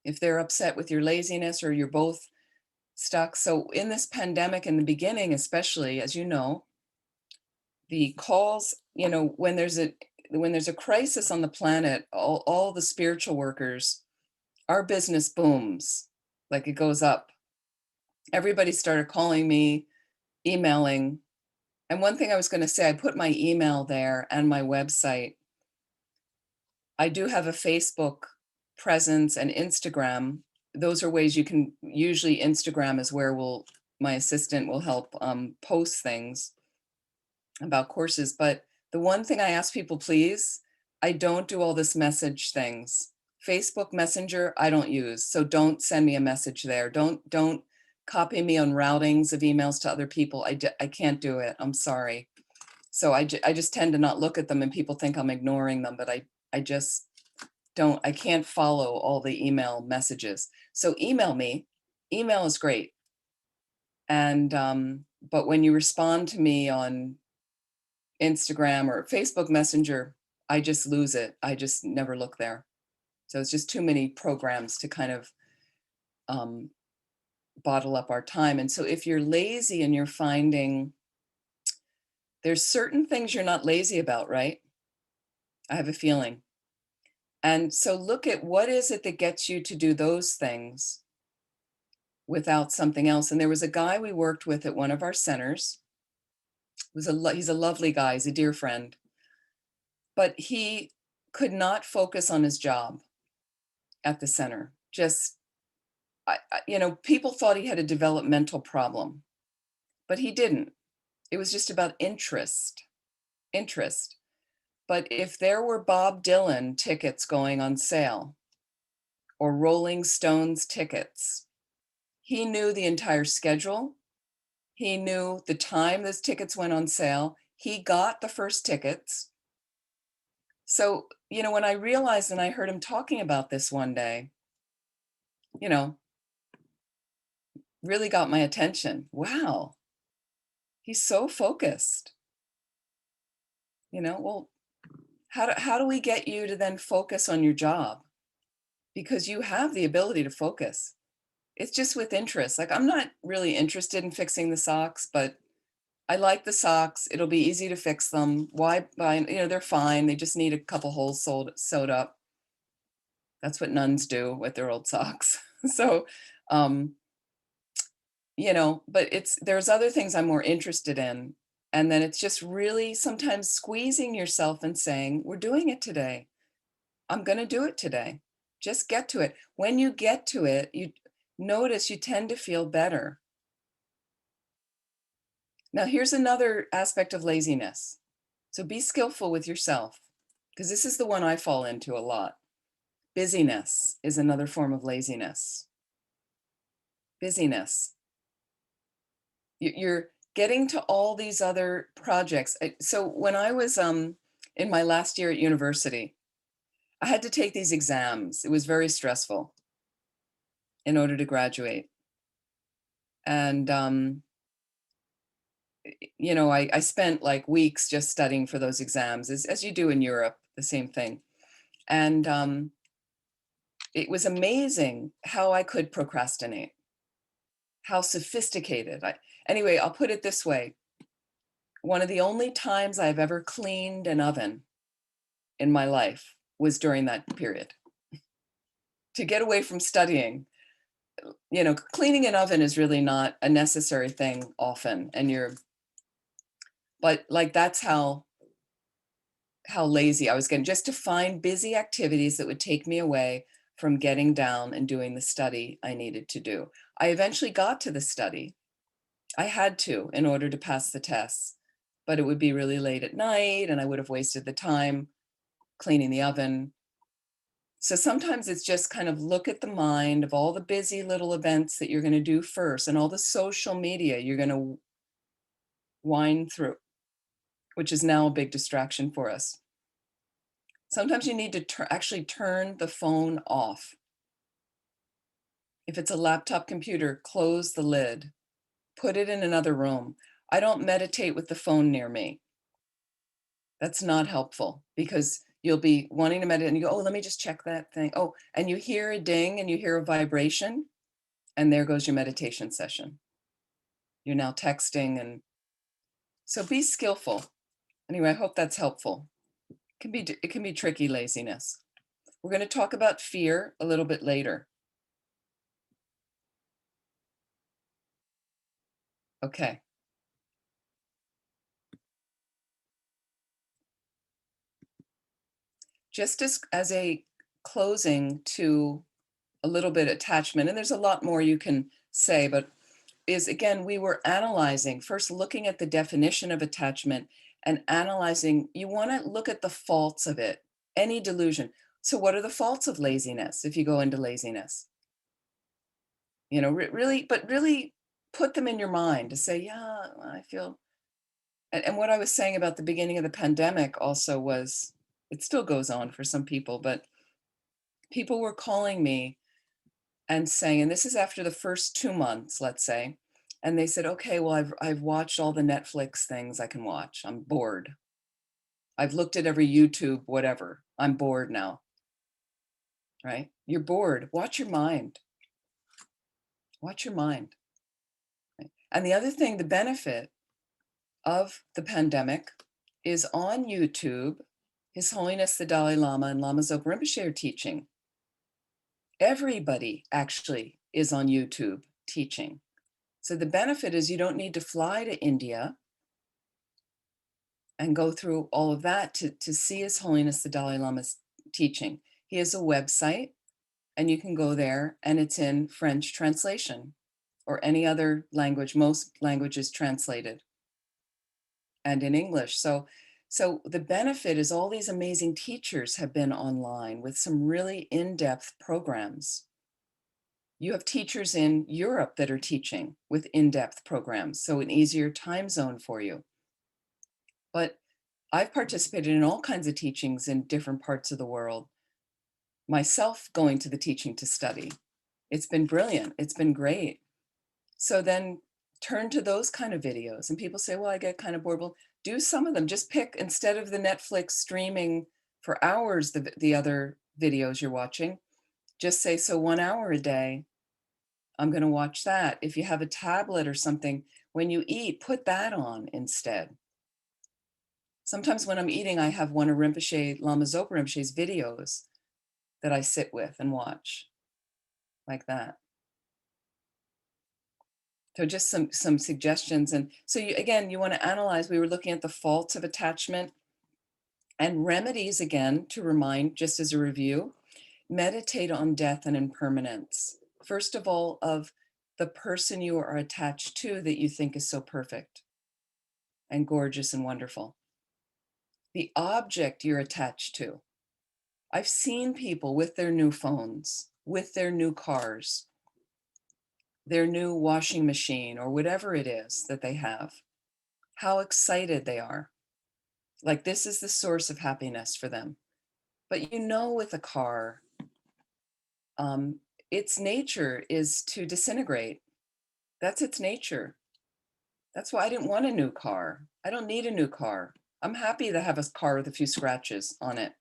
if they're upset with your laziness or you're both stuck. So in this pandemic, in the beginning, especially, as you know, the calls, you know, when there's a crisis on the planet, all the spiritual workers, our business booms, like it goes up. Everybody started calling me, emailing. And one thing I was going to say, I put my email there and my website. I do have a Facebook presence and Instagram. Those are ways you can, usually Instagram is where my assistant will help post things about courses. But the one thing I ask people, please, I don't do all this message things. Facebook Messenger, I don't use. So don't send me a message there. Don't copy me on routings of emails to other people. I can't do it. I'm sorry. So I just tend to not look at them and people think I'm ignoring them, but I just don't, I can't follow all the email messages. So email me. Email is great. And, but when you respond to me on Instagram or Facebook Messenger, I just lose it. I just never look there. So it's just too many programs to kind of bottle up our time. And so if you're lazy and you're finding there's certain things you're not lazy about, right? I have a feeling. And so look at what is it that gets you to do those things without something else. And there was a guy we worked with at one of our centers. He's a lovely guy. He's a dear friend. But he could not focus on his job at the center. Just, you know, people thought he had a developmental problem, but he didn't. It was just about interest. But if there were Bob Dylan tickets going on sale or Rolling Stones tickets, he knew the entire schedule. He knew the time those tickets went on sale. He got the first tickets. So, you know, when I realized and I heard him talking about this one day, you know, really got my attention. Wow, he's so focused. You know, well, how do we get you to then focus on your job? Because you have the ability to focus. It's just with interest. Like I'm not really interested in fixing the socks, but I like the socks. It'll be easy to fix them. Why buy, you know, they're fine. They just need a couple holes sewed up. That's what nuns do with their old socks. So, um, you know, but there's other things I'm more interested in. And then it's just really sometimes squeezing yourself and saying, we're doing it today. I'm going to do it today. Just get to it. When you get to it, you notice you tend to feel better. Now, here's another aspect of laziness. So be skillful with yourself, because this is the one I fall into a lot. Busyness is another form of laziness. Busyness. You're getting to all these other projects. So when I was in my last year at university, I had to take these exams. It was very stressful in order to graduate. And, you know, I spent like weeks just studying for those exams, as you do in Europe, the same thing. And it was amazing how I could procrastinate, how sophisticated anyway, I'll put it this way. One of the only times I've ever cleaned an oven in my life was during that period. To get away from studying, you know, cleaning an oven is really not a necessary thing often, and but like that's how lazy I was getting, just to find busy activities that would take me away from getting down and doing the study I needed to do. I eventually got to the study. I had to in order to pass the tests, but it would be really late at night and I would have wasted the time cleaning the oven. So sometimes it's just kind of look at the mind of all the busy little events that you're going to do first and all the social media you're going to wind through, which is now a big distraction for us. Sometimes you need to actually turn the phone off. If it's a laptop computer, close the lid, put it in another room. I don't meditate with the phone near me. That's not helpful because you'll be wanting to meditate and you go, oh, let me just check that thing. Oh, and you hear a ding and you hear a vibration, and there goes your meditation session. You're now texting, and so be skillful. Anyway, I hope that's helpful. It can be tricky laziness. We're going to talk about fear a little bit later. Okay. Just as a closing to a little bit attachment, and there's a lot more you can say, but is again, we were analyzing, first looking at the definition of attachment and analyzing, you want to look at the faults of it, any delusion. So what are the faults of laziness if you go into laziness? You know, really, but really put them in your mind to say, yeah, I feel, and what I was saying about the beginning of the pandemic also was, it still goes on for some people, but people were calling me and saying, and this is after the first 2 months, let's say, and they said, okay, well, I've watched all the Netflix things I can watch. I'm bored. I've looked at every YouTube, whatever. I'm bored now. Right? You're bored. Watch your mind. Watch your mind. Right? And the other thing, the benefit of the pandemic is on YouTube, His Holiness the Dalai Lama and Lama Zopa Rinpoche are teaching. Everybody actually is on YouTube teaching. So the benefit is you don't need to fly to India and go through all of that to see His Holiness the Dalai Lama's teaching. He has a website and you can go there and it's in French translation or any other language, most languages translated, and in English. So the benefit is all these amazing teachers have been online with some really in-depth programs. You have teachers in Europe that are teaching with in-depth programs, so an easier time zone for you. But I've participated in all kinds of teachings in different parts of the world, myself going to the teaching to study. It's been brilliant. It's been great. So then turn to those kind of videos. And people say, well, I get kind of bored. Well, do some of them. Just pick, instead of the Netflix streaming for hours, the other videos you're watching, just say, so 1 hour a day, I'm going to watch that. If you have a tablet or something, when you eat, put that on instead. Sometimes when I'm eating, I have one of Rinpoche, Lama Zopa Rinpoche's videos that I sit with and watch like that. So just some suggestions. And so again, you want to analyze, we were looking at the faults of attachment and remedies again, to remind, just as a review, meditate on death and impermanence. First of all, of the person you are attached to that you think is so perfect and gorgeous and wonderful. The object you're attached to. I've seen people with their new phones, with their new cars, their new washing machine, or whatever it is that they have, how excited they are. Like this is the source of happiness for them. But you know, with a car, its nature is to disintegrate. That's its nature. That's why I didn't want a new car. I don't need a new car. I'm happy to have a car with a few scratches on it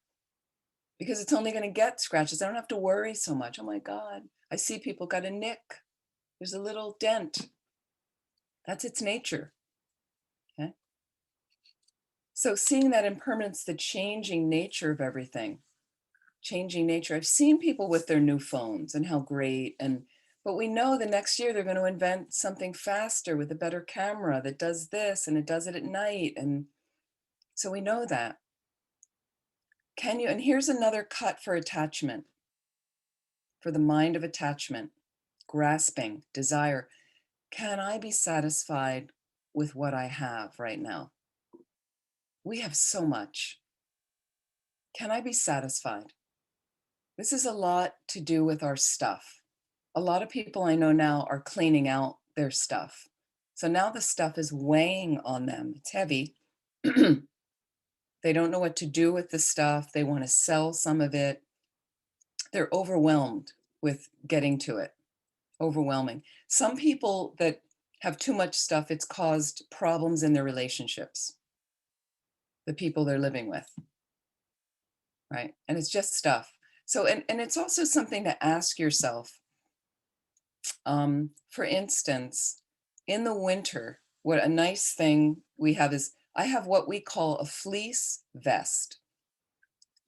because it's only going to get scratches. I don't have to worry so much. Oh my God. I see people got a nick. There's a little dent. That's its nature. Okay. So seeing that impermanence, the changing nature of everything, changing nature. I've seen people with their new phones and how great, but we know the next year they're going to invent something faster with a better camera that does this and it does it at night. And so we know that. Can you, and here's another cut for attachment, for the mind of attachment, grasping, desire. Can I be satisfied with what I have right now? We have so much. Can I be satisfied? This is a lot to do with our stuff. A lot of people I know now are cleaning out their stuff. So now the stuff is weighing on them. It's heavy. They don't know what to do with the stuff. They want to sell some of it. They're overwhelmed with getting to it. Overwhelming. Some people that have too much stuff, it's caused problems in their relationships, the people they're living with, right? And it's just stuff. So, and it's also something to ask yourself. For instance, in the winter, what a nice thing we have is I have what we call a fleece vest.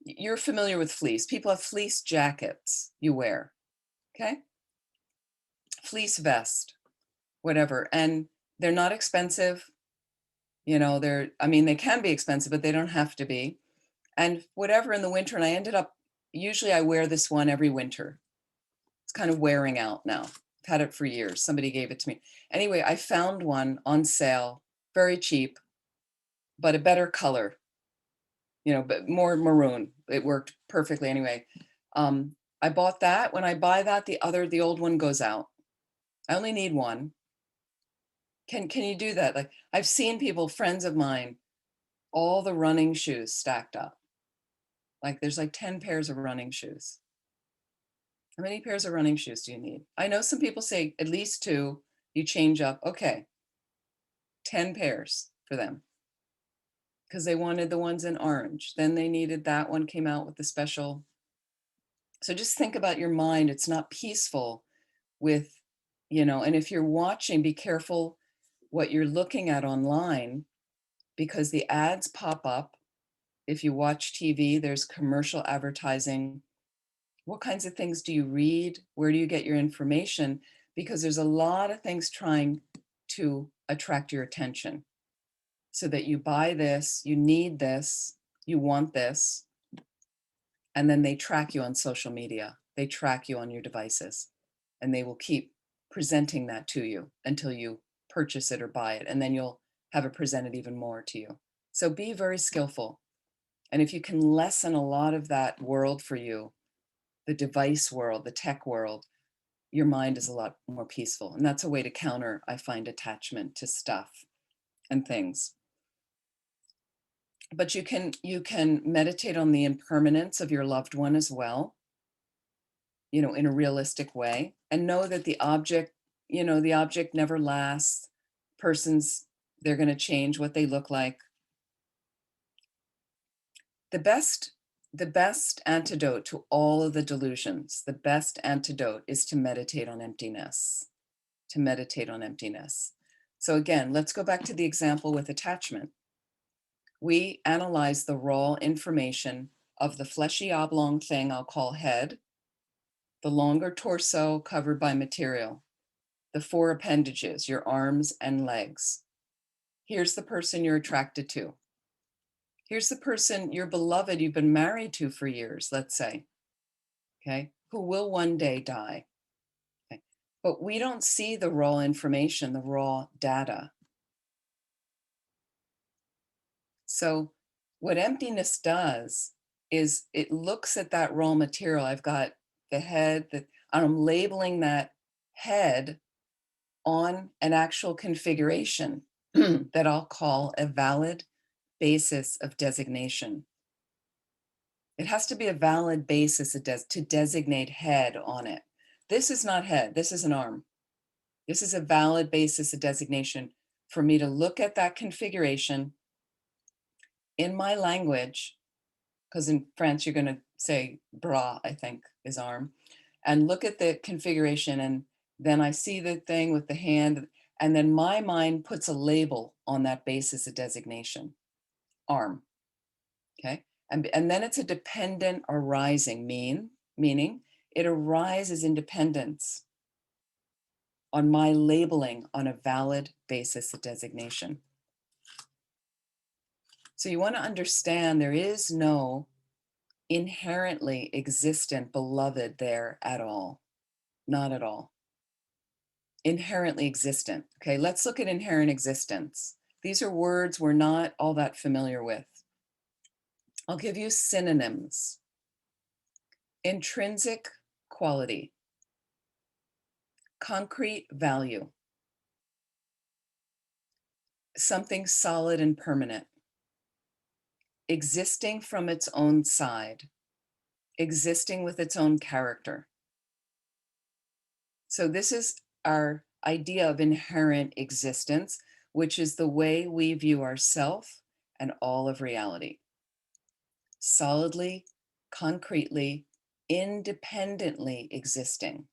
You're familiar with fleece. People have fleece jackets you wear, okay? Fleece vest, whatever. And they're not expensive. You know, I mean, they can be expensive, but they don't have to be. And whatever in the winter, and I ended up, usually I wear this one every winter. It's kind of wearing out now. I've had it for years. Somebody gave it to me. Anyway, I found one on sale, very cheap, but a better color, you know, but more maroon. It worked perfectly anyway. I bought that. When I buy that, the old one goes out. I only need one. Can you do that? Like I've seen people, friends of mine, all the running shoes stacked up. Like there's like 10 pairs of running shoes. How many pairs of running shoes do you need? I know some people say at least two, you change up. Okay, 10 pairs for them because they wanted the ones in orange. Then they needed that one came out with the special. So just think about your mind. It's not peaceful with, you know, and if you're watching, be careful what you're looking at online because the ads pop up. If you watch TV, there's commercial advertising. What kinds of things do you read? Where do you get your information? Because there's a lot of things trying to attract your attention so that you buy this, you need this, you want this, and then they track you on social media. They track you on your devices, and they will keep presenting that to you until you purchase it or buy it, and then you'll have it presented even more to you. So be very skillful. And if you can lessen a lot of that world for you, the device world, the tech world, your mind is a lot more peaceful. And that's a way to counter, I find, attachment to stuff and things. But you can meditate on the impermanence of your loved one as well, you know, in a realistic way, and know that the object, you know, the object never lasts. Persons, they're going to change what they look like. The best antidote to all of the delusions, the best antidote is to meditate on emptiness, to meditate on emptiness. So again, let's go back to the example with attachment. We analyze the raw information of the fleshy oblong thing I'll call head, the longer torso covered by material, the four appendages, your arms and legs. Here's the person you're attracted to. Here's the person, your beloved, you've been married to for years, let's say, okay, who will one day die. Okay. But we don't see the raw information, the raw data. So what emptiness does is it looks at that raw material. I've got the head, and I'm labeling that head on an actual configuration that I'll call a valid basis of designation. It has to be a valid basis to designate head on it. This is not head, this is an arm. This is a valid basis of designation for me to look at that configuration in my language, because in France, you're going to say bras, I think, is arm, and look at the configuration. And then I see the thing with the hand, and then my mind puts a label on that basis of designation, arm, okay? And then it's a dependent arising, meaning it arises in dependence on my labeling on a valid basis of designation. So you want to understand there is no inherently existent beloved there at all. Not at all. Inherently existent. Okay, let's look at inherent existence. These are words we're not all that familiar with. I'll give you synonyms. Intrinsic quality. Concrete value. Something solid and permanent. Existing from its own side. Existing with its own character. So this is our idea of inherent existence, which is the way we view ourself and all of reality. Solidly, concretely, independently existing.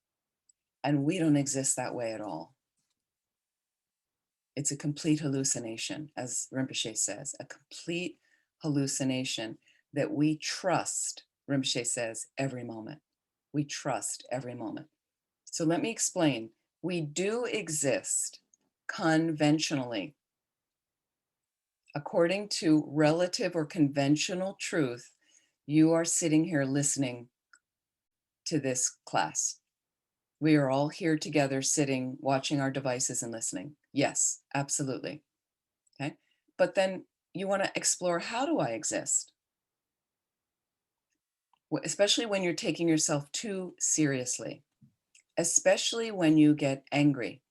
And we don't exist that way at all. It's a complete hallucination, as Rinpoche says, a complete hallucination that we trust, Rinpoche says, every moment. We trust every moment. So let me explain. We do exist conventionally. According to relative or conventional truth, you are sitting here listening to this class. We are all here together, sitting, watching our devices and listening. Yes, absolutely. Okay. But then you want to explore, how do I exist? Especially when you're taking yourself too seriously, especially when you get angry,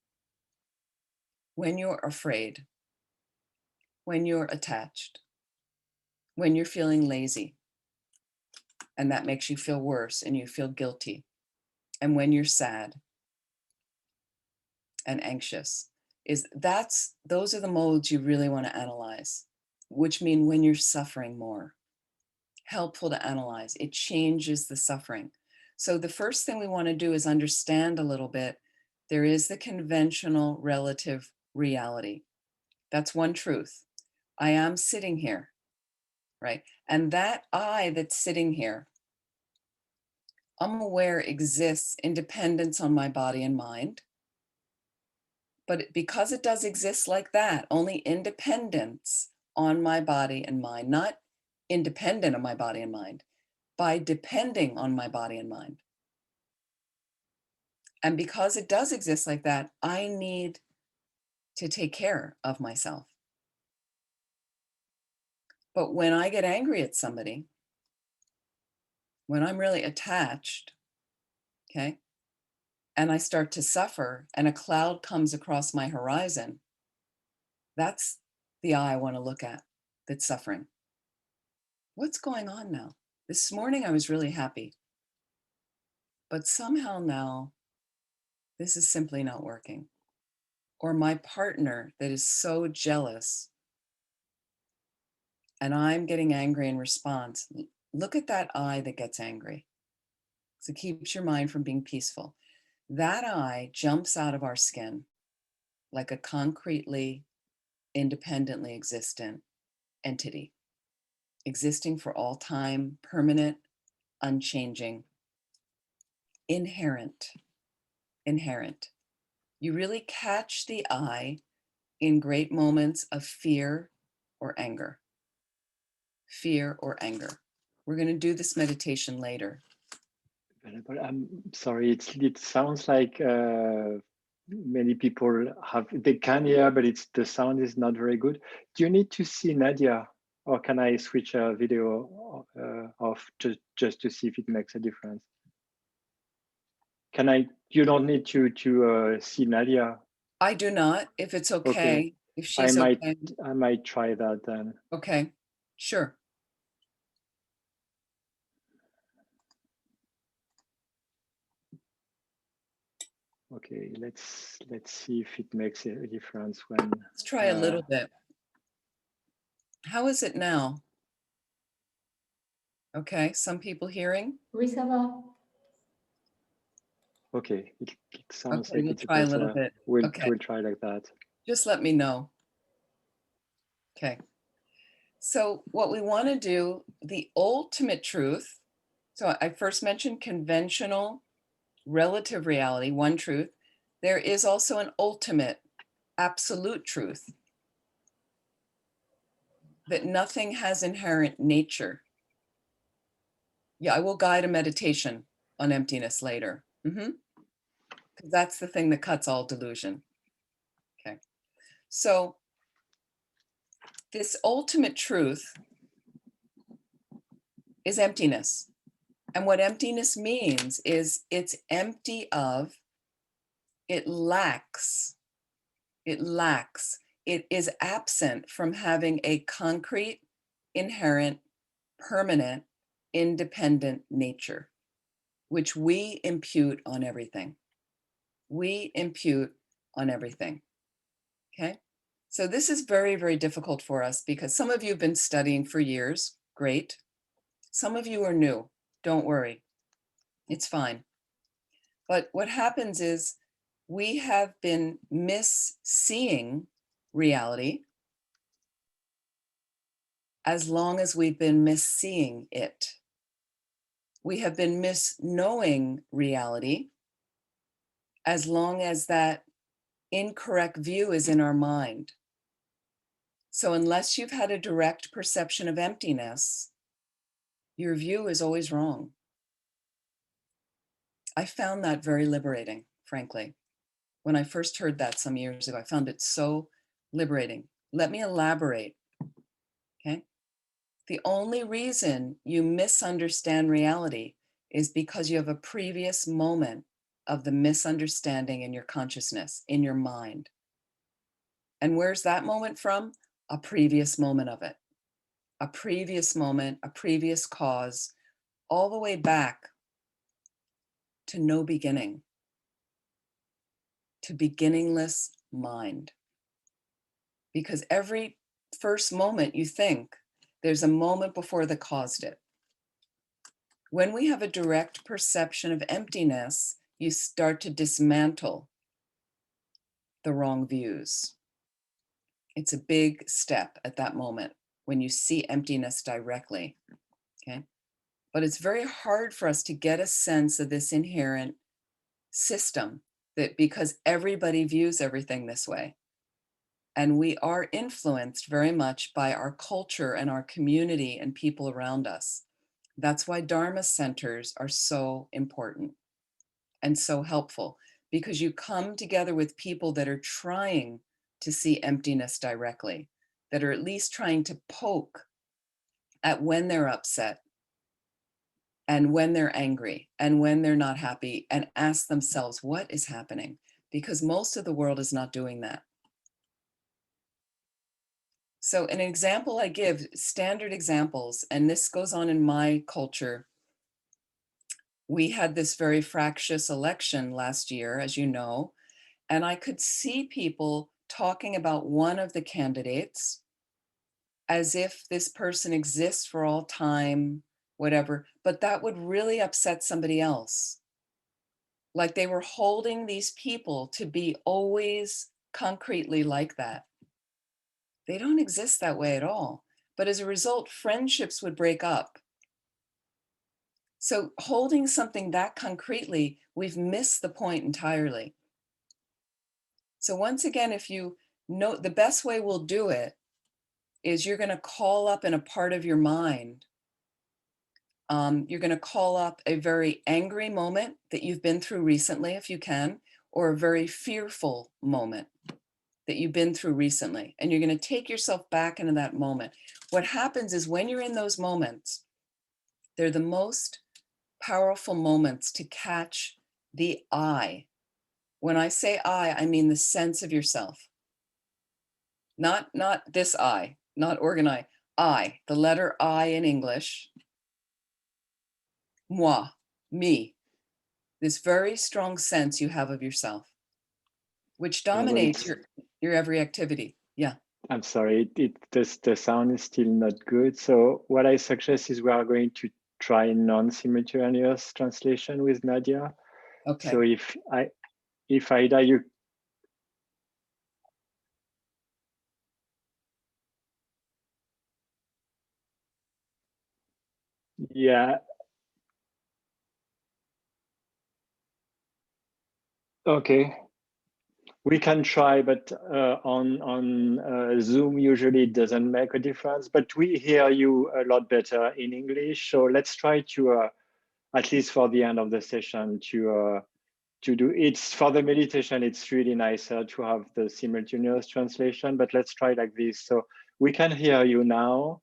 when you're afraid, when you're attached, when you're feeling lazy, and that makes you feel worse and you feel guilty, and when you're sad and anxious, those are the modes you really want to analyze, which mean when you're suffering more. Helpful to analyze. It changes the suffering. So the first thing we want to do is understand a little bit. There is the conventional relative reality. That's one truth. I am sitting here, right? And that I that's sitting here, I'm aware exists in dependence on my body and mind. But because it does exist like that, only independence on my body and mind, not independent of my body and mind, by depending on my body and mind. And because it does exist like that, I need to take care of myself. But when I get angry at somebody, when I'm really attached, okay, and I start to suffer and a cloud comes across my horizon, that's the eye I want to look at that's suffering. What's going on now? This morning I was really happy, but somehow now this is simply not working. Or my partner that is so jealous and I'm getting angry in response. Look at that eye that gets angry. So it keeps your mind from being peaceful. That eye jumps out of our skin like a concretely, independently existent entity, existing for all time, permanent, unchanging, inherent. You really catch the eye in great moments of fear or anger. Fear or anger. We're going to do this meditation later. I'm sorry, it sounds like many people they can hear, but the sound is not very good. Do you need to see Nadia, or can I switch a video off just to see if it makes a difference? You don't need to see Nadia. I do not, if it's okay. If I she's okay. might try that then. Okay, sure. Okay, let's see if it makes a difference when. Let's try a little bit. How is it now? Okay, some people hearing? Oui, ça va. Okay, it sounds Okay, like we'll it's try a little better. bit. We'll Okay, try like that. just let me know. Okay. So what we want to do, the ultimate truth. So I first mentioned conventional relative reality, one truth. There is also an ultimate absolute truth, that nothing has inherent nature. Yeah, I will guide a meditation on emptiness later. Because that's the thing that cuts all delusion. Okay. So this ultimate truth is emptiness. And what emptiness means is it's empty of, it lacks, it is absent from having a concrete, inherent, permanent, independent nature, which we impute on everything. We impute on everything. Okay. So this is very, very difficult for us because some of you have been studying for years. Great. Some of you are new. Don't worry. It's fine. But what happens is we have been misseeing reality as long as we've been misseeing it. We have been misknowing reality as long as that incorrect view is in our mind. So unless you've had a direct perception of emptiness, your view is always wrong. I found that very liberating, frankly. When I first heard that some years ago, I found it so liberating. Let me elaborate, okay? The only reason you misunderstand reality is because you have a previous moment of the misunderstanding in your consciousness, in your mind. And where's that moment from? A previous moment of it. A previous moment, a previous cause, all the way back to no beginning, to beginningless mind. Because every first moment you think, there's a moment before that caused it. When we have a direct perception of emptiness, you start to dismantle the wrong views. It's a big step at that moment when you see emptiness directly, okay? But it's very hard for us to get a sense of this inherent system, that because everybody views everything this way. And we are influenced very much by our culture and our community and people around us. That's why Dharma centers are so important and so helpful, because you come together with people that are trying to see emptiness directly, that are at least trying to poke at when they're upset and when they're angry and when they're not happy, and ask themselves, what is happening? Because most of the world is not doing that. So an example I give, standard examples, and this goes on in my culture. We had this very fractious election last year, as you know, and I could see people talking about one of the candidates as if this person exists for all time, whatever, but that would really upset somebody else. Like they were holding these people to be always concretely like that. They don't exist that way at all. But as a result, friendships would break up. So holding something that concretely, we've missed the point entirely. So once again, if you know, the best way we'll do it is you're going to call up in a part of your mind. You're going to call up a very angry moment that you've been through recently, if you can, or a very fearful moment that you've been through recently. And you're going to take yourself back into that moment. What happens is when you're in those moments, they're the most powerful moments to catch the I. When I say I mean the sense of yourself. Not this I, not organize. I, the letter I in English. Moi, me. this very strong sense you have of yourself, which Well, dominates your every activity. Yeah. I'm sorry, the sound is still not good. So what I suggest is we are going to try non-simultaneous translation with Nadia. Okay. So if Aida, you. Yeah. Okay. We can try, but on Zoom usually it doesn't make a difference. But we hear you a lot better in English, so let's try to at least for the end of the session to do. It's for the meditation. It's really nicer to have the simultaneous translation. But let's try like this. So we can hear you now.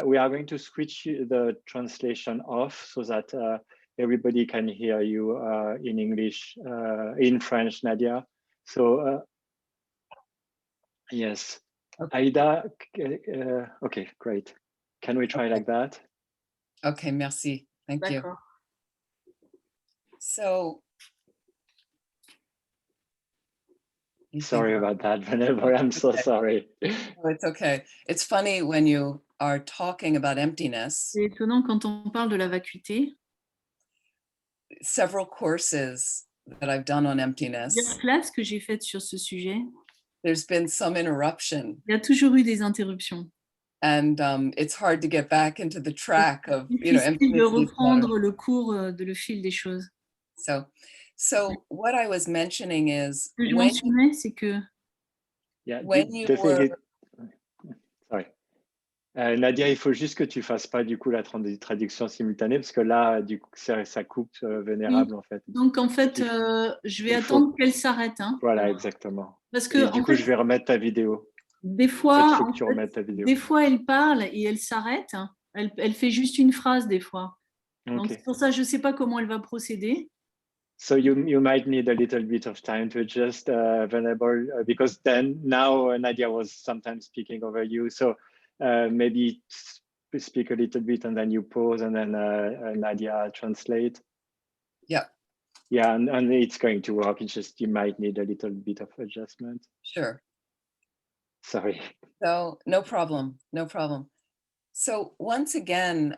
We are going to switch the translation off so that everybody can hear you in English, in French, Nadia. So yes, Okay. Aida, okay, great. Can we try like that? Okay, merci. Thank you. D'accord. So, you Sorry think about that, Venerable. I'm so sorry. oh, it's okay. It's funny when you are talking about emptiness, C'est étonnant quand on parle de la vacuité. several courses that I've done on emptiness, Plusieurs classes que j'ai faites sur ce sujet, there's been some interruption, il y a toujours eu des interruptions. and it's hard to get back into the track of, C'est you know, difficile de emptiness is reprendre le cours, le fil des choses. So what I was mentioning is Ce que je when mentionnais, c'est que Yeah, you the thing were is, sorry. Nadia, il faut juste que tu fasses pas du coup la traduction simultanée parce que là, du coup, ça coupe Vénérable en fait. donc en fait, je vais attendre qu'elle s'arrête. Hein, voilà, exactement. parce que Et du en coup, fait, je vais remettre ta vidéo. des En fait, il fois, faut que tu remettes ta vidéo. des fois, elle parle et elle s'arrête. Hein. Elle fait juste une phrase des fois. Donc Okay. c'est pour ça, je ne sais pas comment elle va procéder. So you might need a little bit of time to adjust, Venerable, because then now Nadia was sometimes speaking over you. So maybe speak a little bit and then you pause and then Nadia translate. Yeah. Yeah, and it's going to work. It's just you might need a little bit of adjustment. Sure. Sorry. So no problem. So once again,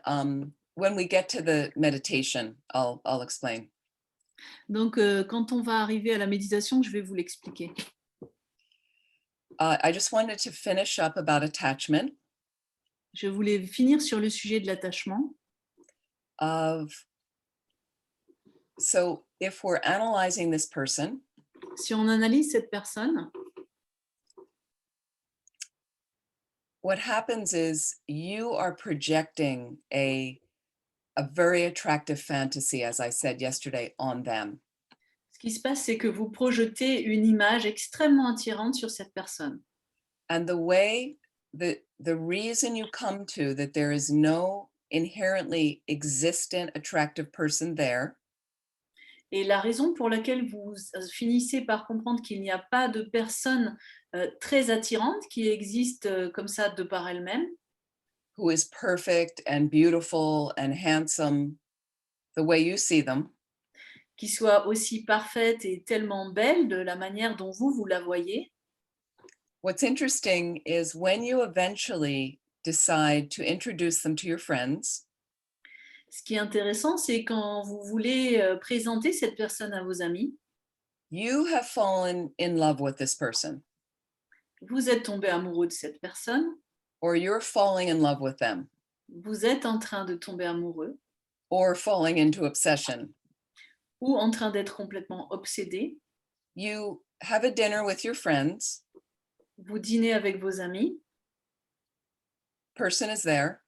when we get to the meditation, I'll explain. Donc quand on va arriver à la méditation, je vais vous l'expliquer. I just wanted to finish up about attachment. Je voulais finir sur le sujet de l'attachement. So if we're analyzing this person, Si on analyse cette personne, what happens is you are projecting a very attractive fantasy, as I said yesterday, on them. ce qui se passe, c'est que vous projetez une image extrêmement attirante sur cette personne. And the way, the reason you come to that there is no inherently existent attractive person there, Et la raison pour laquelle vous finissez par comprendre qu'il n'y a pas de personne très attirante qui existe comme ça de par elle-même, who is perfect and beautiful and handsome the way you see them, qui soit aussi parfaite et tellement belle de la manière dont vous la voyez. what's interesting is when you eventually decide to introduce them to your friends, Ce qui est intéressant, c'est quand vous voulez présenter cette personne à vos amis, you have fallen in love with this person, vous êtes tombé amoureux de cette personne, or you're falling in love with them, vous êtes en train de tomber amoureux or falling into obsession. ou en train d'être complètement obsédé. You have a dinner with your friends, Vous dînez avec vos amis, person is there,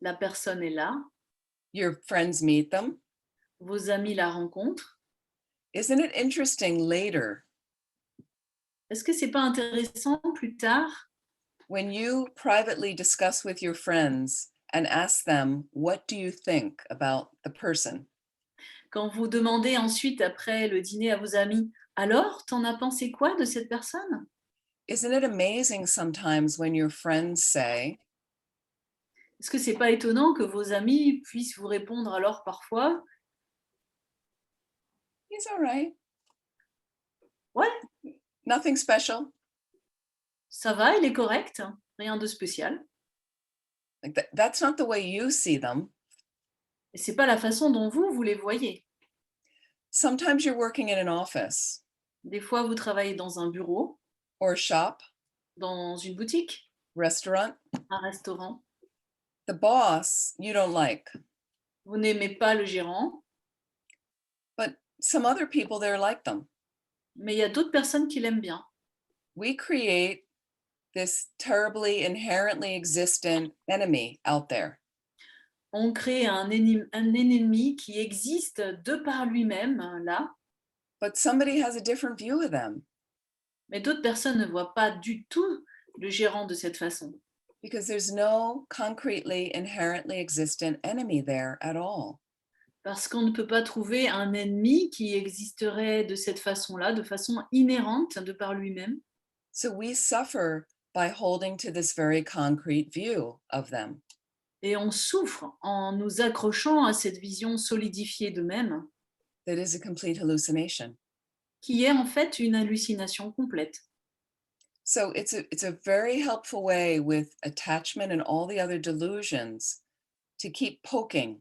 la personne est là, your friends meet them. vos amis la rencontrent. Isn't it interesting later Est-ce que c'est pas intéressant plus tard, when you privately discuss with your friends and ask them, what do you think about the person? quand vous demandez ensuite après le dîner à vos amis, alors, t'en as pensé quoi de cette personne? Isn't it amazing sometimes when your friends say, Est-ce que c'est pas étonnant que vos amis puissent vous répondre alors parfois, He's all right. Ouais, Nothing special. ça va, il est correct, rien de spécial. Like that's not the way you see them. Et c'est pas la façon dont vous les voyez. Sometimes you're working in an office Des fois, vous travaillez dans un bureau, or a shop, dans une boutique, restaurant. un restaurant. The boss you don't like, Vous n'aimez pas le gérant, but some other people there like them. mais il y a d'autres personnes qui l'aiment bien. We create this terribly inherently existent enemy out there. On crée un ennemi qui existe de par lui-même, là, But somebody has a different view of them mais d'autres personnes ne voient pas du tout le gérant de cette façon. because there's no concretely inherently existent enemy there at all. Parce qu'on ne peut pas trouver un ennemi qui existerait de cette façon-là, de façon inhérente de par lui-même. So we suffer by holding to this very concrete view of them. Et on souffre en nous accrochant à cette vision solidifiée d'eux-mêmes, That is a complete hallucination. qui est en fait une hallucination complète. So it's a very helpful way with attachment and all the other delusions to keep poking.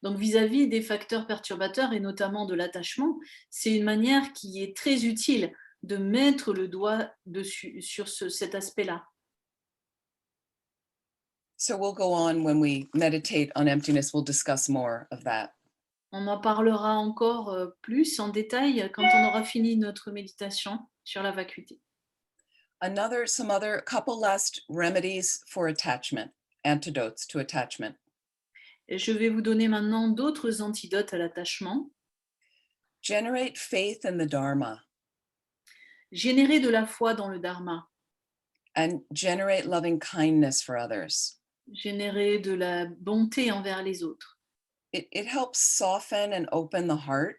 Donc vis-à-vis des facteurs perturbateurs et notamment de l'attachement, c'est une manière qui est très utile de mettre le doigt dessus, sur cet aspect-là. So we'll go on when we meditate on emptiness, we'll discuss more of that. On en parlera encore plus en détail quand on aura fini notre méditation sur la vacuité. Some other couple last remedies for attachment, antidotes to attachment. Et je vais vous donner maintenant d'autres antidotes à l'attachement. Generate faith in the Dharma Générer de la foi dans le Dharma. and generate loving kindness for others. Générer de la bonté envers les autres. It helps soften and open the heart.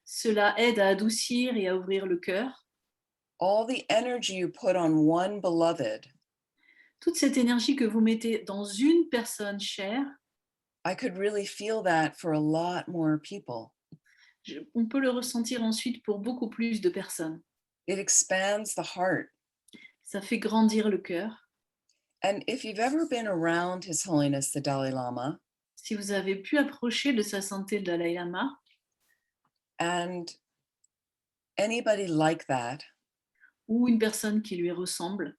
Cela aide à adoucir et à ouvrir le cœur. All the energy you put on one beloved, Toute cette énergie que vous mettez dans une personne chère, I could really feel that for a lot more people. on peut le ressentir ensuite pour beaucoup plus de personnes. It expands the heart. Ça fait grandir le cœur. And if you've ever been around His Holiness the Dalai Lama, Si vous avez pu approcher de sa sainteté le Dalai Lama, and anybody like that, ou une personne qui lui ressemble,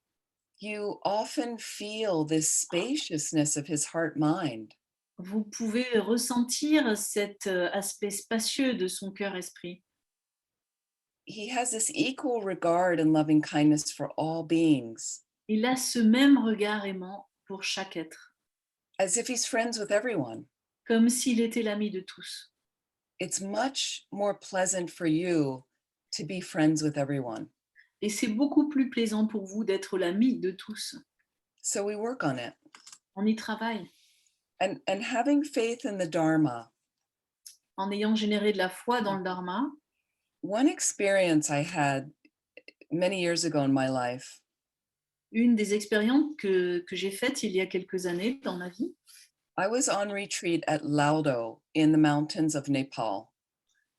you often feel this spaciousness of his heart mind. vous pouvez ressentir cet aspect spacieux de son cœur-esprit. He has this equal regard and loving kindness for all beings, Il a ce même regard aimant pour chaque être, as if he's friends with everyone. comme s'il était l'ami de tous. It's much more pleasant for you to be friends with everyone. Et c'est beaucoup plus plaisant pour vous d'être l'ami de tous. So we work on it. On y travaille. And having faith in the Dharma, En ayant généré de la foi dans le Dharma, one experience I had many years ago in my life, une des expériences que j'ai faites il y a quelques années dans ma vie, I was on retreat at Laudo in the mountains of Nepal.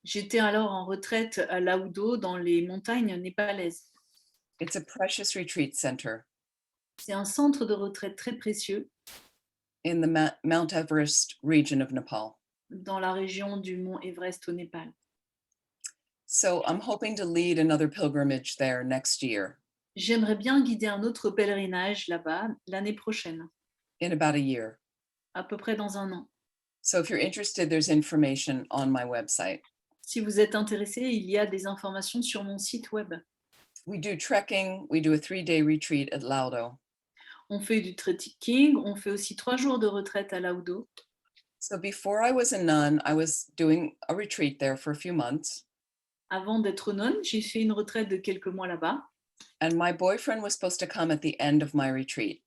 j'étais alors en retraite à Laudo dans les montagnes népalaises. It's a precious retreat center C'est un centre de retraite très précieux in the Mount Everest region of Nepal. dans la région du mont Everest au Népal. So I'm hoping to lead another pilgrimage there next year, J'aimerais bien guider un autre pèlerinage là-bas l'année prochaine, in about a year. à peu près dans un an. So if you're interested, there's information on my website. Si vous êtes intéressé, il y a des informations sur mon site web. We do trekking, we do a 3-day retreat at Laudo. On fait du trekking, on fait aussi 3 jours de retraite à Laudo. So before I was a nun, I was doing a retreat there for a few months. Avant d'être nonne, j'ai fait une retraite de quelques mois là-bas. And my boyfriend was supposed to come at the end of my retreat.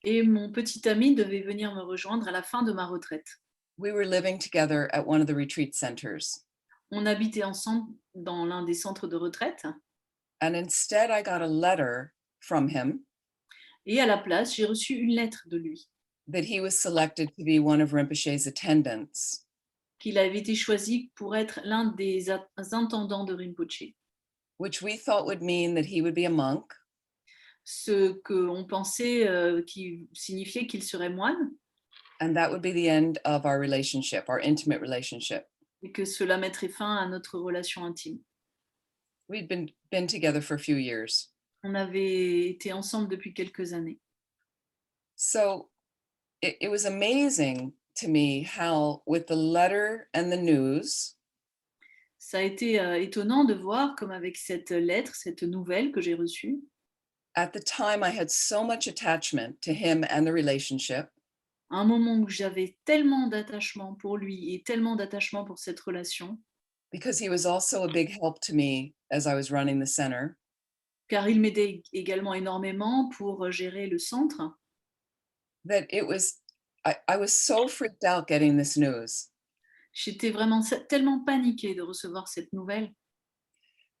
Et mon petit ami devait venir me rejoindre à la fin de ma retraite. We were living together at one of the retreat centers. On habitait ensemble dans l'un des centres de retraite. And instead, I got a letter from him Et à la place, j'ai reçu une lettre de lui. that he was selected to be one of Rinpoche's attendants. qu'il avait été choisi pour être l'un des intendants de Rinpoché, which we thought would mean that he would be a monk. ce qu'on pensait qui signifiait qu'il serait moine And that would be the end of our relationship, our intimate relationship. et que cela mettrait fin à notre relation intime. We'd been together for a few years. On avait été ensemble depuis quelques années. So it was amazing to me how, with the letter and the news, Ça a été étonnant de voir comme avec cette lettre, cette nouvelle que j'ai reçue, at the time I had so much attachment to him and the relationship, à un moment où j'avais tellement d'attachement pour lui et tellement d'attachement pour cette relation, because he was also a big help to me as I was running the center, car il m'aidait également énormément pour gérer le centre, that I was so freaked out getting this news. j'étais vraiment tellement paniquée de recevoir cette nouvelle.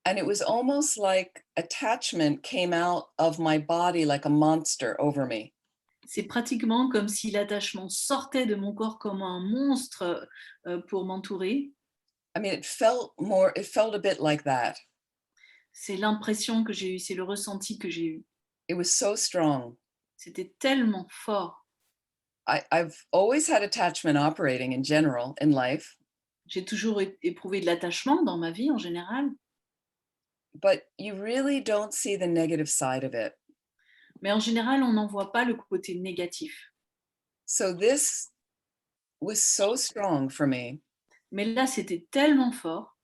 And it was almost like attachment came out of my body like a monster over me. C'est pratiquement comme si l'attachement sortait de mon corps comme un monstre pour m'entourer. I mean, it felt a bit like that. C'est l'impression que j'ai eue, c'est le ressenti que j'ai eu. It was so strong. C'était tellement fort. I've always had attachment operating in general in life, J'ai toujours éprouvé de l'attachement dans ma vie en général, but you really don't see the negative side of it. mais en général, on n'en voit pas le côté négatif. So this was so strong for me Mais là, c'était tellement fort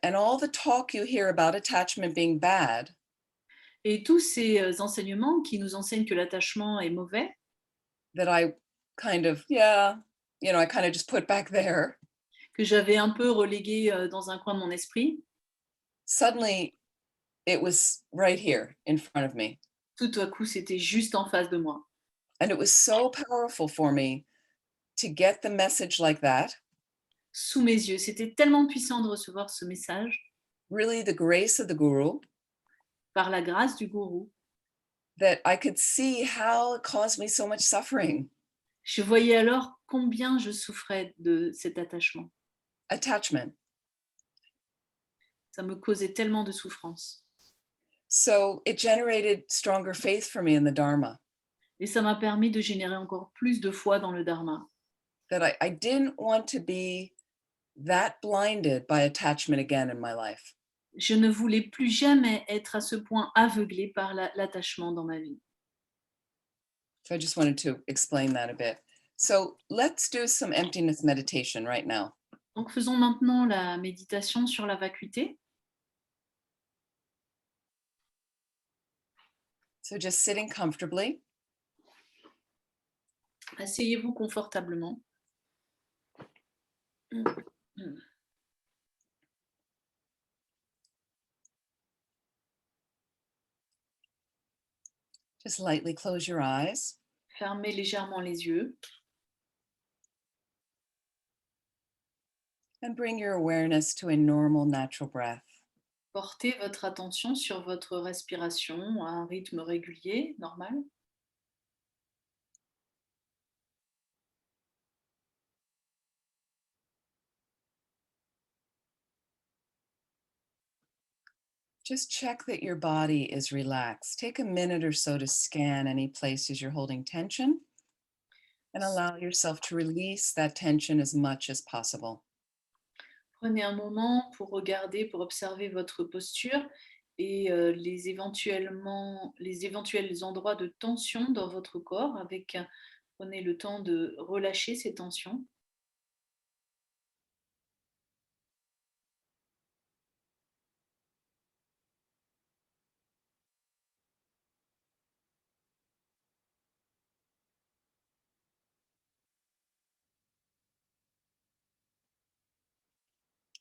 and all the talk you hear about attachment being bad, et tous ces enseignements qui nous enseignent que l'attachement est mauvais, that I kind of, I kind of just put back there. que j'avais un peu relégué dans un coin de mon esprit, Suddenly it was right here in front of me. tout à coup, c'était juste en face de moi. And it was so powerful for me to get the message like that. Sous mes yeux, c'était tellement puissant de recevoir ce message Really the grace of the guru, par la grâce du gourou. that I could see how it caused me so much suffering. Je voyais alors combien je souffrais de cet attachement. Attachment. Ça me causait tellement de souffrance. So it generated stronger faith for me in the Dharma, Et ça m'a permis de générer encore plus de foi dans le Dharma. that I didn't want to be that blinded by attachment again in my life. Je ne voulais plus jamais être à ce point aveuglée par l'attachement dans ma vie. So I just wanted to explain that a bit. So let's do some emptiness meditation right now. Donc faisons maintenant la méditation sur la vacuité. So just sitting comfortably. Asseyez-vous confortablement. Just lightly close your eyes. Fermez légèrement les yeux And bring your awareness to a normal, natural breath. portez votre attention sur votre respiration à un rythme régulier, normal. Just check that your body is relaxed. Take a minute or so to scan any places you're holding tension and allow yourself to release that tension as much as possible. Prenez un moment pour regarder, pour observer votre posture et les éventuels endroits de tension dans votre corps. Prenez le temps de relâcher ces tensions.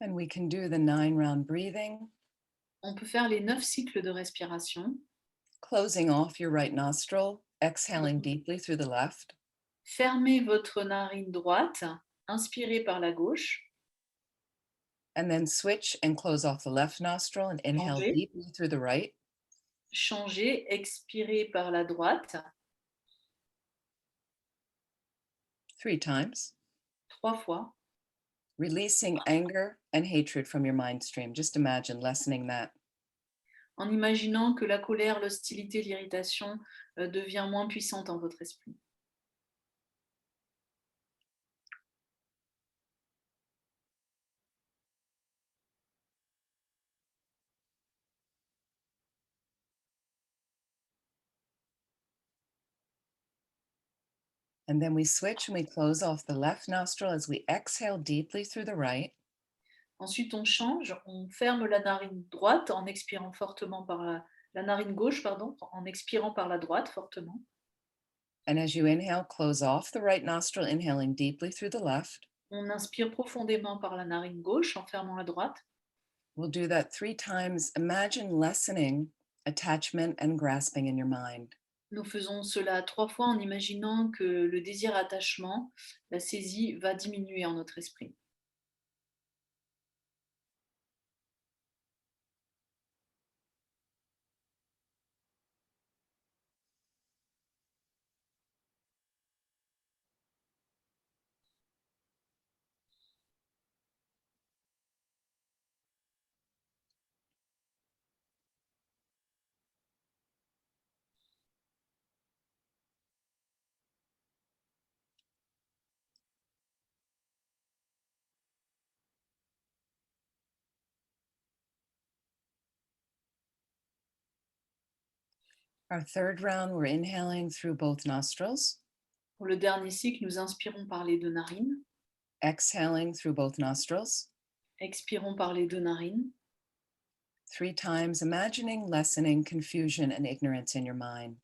And we can do the 9-round breathing, On peut faire les 9 cycles de respiration. closing off your right nostril, exhaling deeply through the left. Fermez votre narine droite, inspirez par la gauche. And then switch and close off the left nostril and inhale Changez. deeply through the right. Changez, expirez par la droite 3 times. 3 fois. releasing anger and hatred from your mind stream. Just imagine lessening that. En imaginant que la colère, l'hostilité, l'irritation devient moins puissante dans votre esprit. And then we switch and we close off the left nostril as we exhale deeply through the right. Ensuite, on change, on ferme la narine droite en expirant fortement par la narine gauche, pardon, en expirant par la droite fortement. And as you inhale, close off the right nostril, inhaling deeply through the left. On inspire profondément par la narine gauche en fermant la droite. We'll do that 3 times. Imagine lessening attachment and grasping in your mind. Nous faisons cela 3 fois en imaginant que le désir attachement, la saisie, va diminuer en notre esprit. Our third round, we're inhaling through both nostrils, Pour le dernier cycle, nous inspirons par les 2 narines, exhaling through both nostrils. expirons par les 2 narines. 3 times, imagining lessening confusion and ignorance in your mind.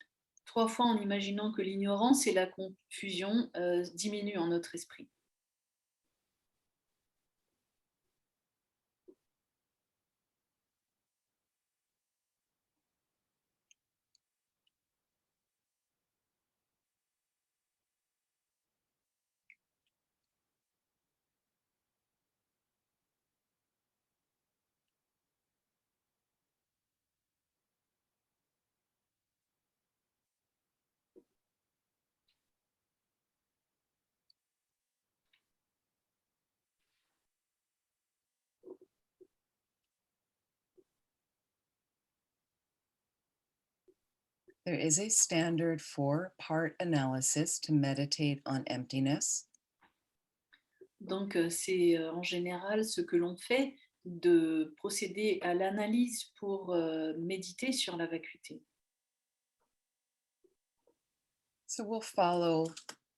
3 fois en imaginant que l'ignorance et la confusion diminuent en notre esprit. There is a standard 4-part analysis to meditate on emptiness. Donc, c'est en général ce que l'on fait de procéder à l'analyse pour méditer sur la vacuité. So we'll follow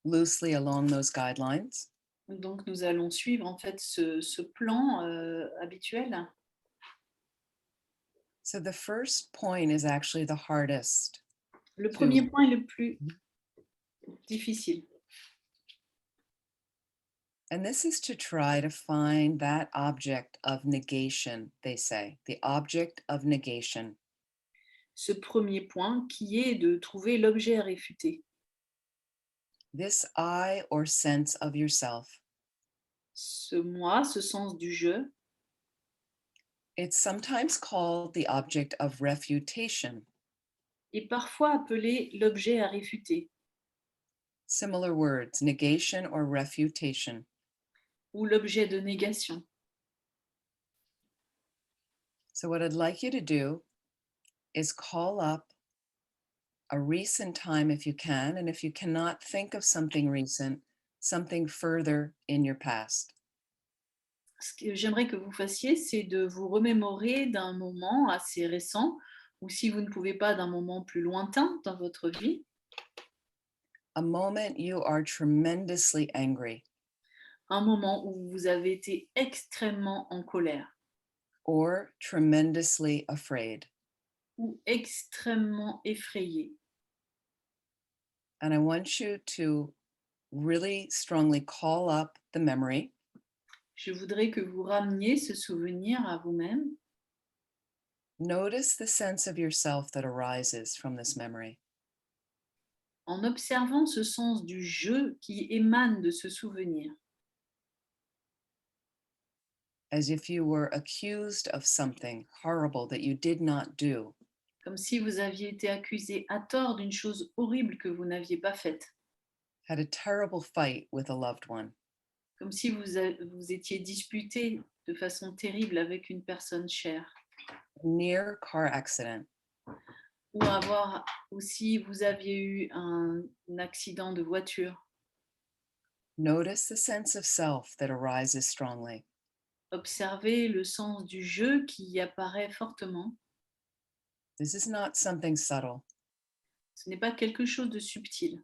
loosely along those guidelines. Donc, nous allons suivre en fait ce plan habituel. So the first point is actually the hardest. Le premier point est le plus difficile. And this is to try to find that object of negation, they say, the object of negation. Ce premier point qui est de trouver l'objet à réfuter. This I or sense of yourself. Ce moi, ce sens du je, It's sometimes called the object of refutation. est parfois appelé l'objet à réfuter Similar words, negation or refutation. ou l'objet de négation. So what I'd like you to do is call up a recent time if you can, and if you cannot think of something recent, something further in your past. Ce que j'aimerais que vous fassiez, c'est de vous remémorer d'un moment assez récent, ou si vous ne pouvez pas, d'un moment plus lointain dans votre vie, A moment you are tremendously angry un moment où vous avez été extrêmement en colère or tremendously afraid. ou extrêmement effrayé. And I want you to really strongly call up the memory. Je voudrais que vous rameniez ce souvenir à vous-même. Notice the sense of yourself that arises from this memory. En observant ce sens du je qui émane de ce souvenir, As if you were accused of something horrible that you did not do. comme si vous aviez été accusé à tort d'une chose horrible que vous n'aviez pas faite, Had a terrible fight with a loved one. comme si vous étiez disputé de façon terrible avec une personne chère. a near car accident, Ou si vous aviez eu un accident de voiture. notice the sense of self that arises strongly. Observez le sens du jeu qui y apparaît fortement. This is not something subtle. Ce n'est pas quelque chose de subtil.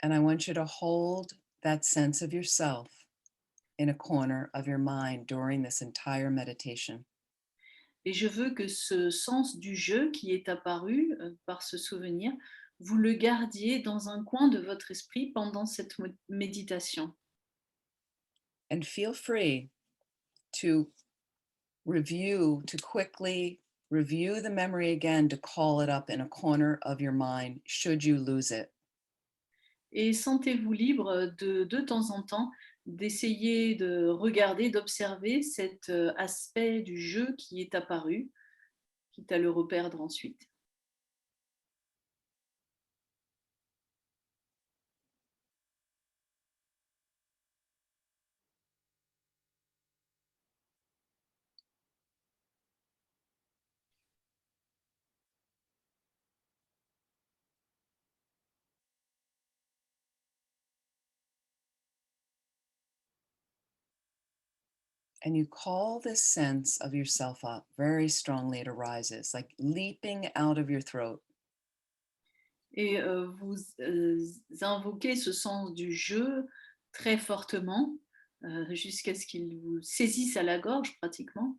And I want you to hold that sense of yourself in a corner of your mind during this entire meditation. Et je veux que ce sens du jeu qui est apparu par ce souvenir, vous le gardiez dans un coin de votre esprit pendant cette méditation. And feel free to quickly review the memory again, to call it up in a corner of your mind should you lose it. Et sentez-vous libre de temps en temps d'essayer de regarder, d'observer cet aspect du jeu qui est apparu, quitte à le reperdre ensuite. And you call this sense of yourself up very strongly. It arises like leaping out of your throat. Et vous invoquez ce sens du jeu très fortement jusqu'à ce qu'il vous saisisse à la gorge pratiquement.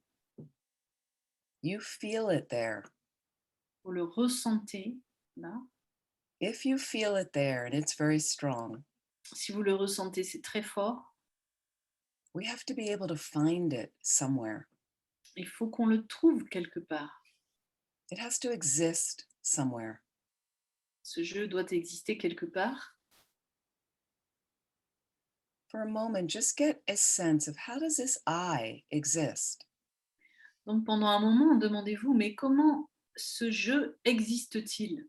You feel it there. Vous le ressentez là. If you feel it there and it's very strong, Si vous le ressentez, c'est très fort. we have to be able to find it somewhere. Il faut qu'on le trouve quelque part. It has to exist somewhere. Ce jeu doit exister quelque part. For a moment, just get a sense of how does this I exist? Donc pendant un moment, demandez-vous, mais comment ce jeu existe-t-il ?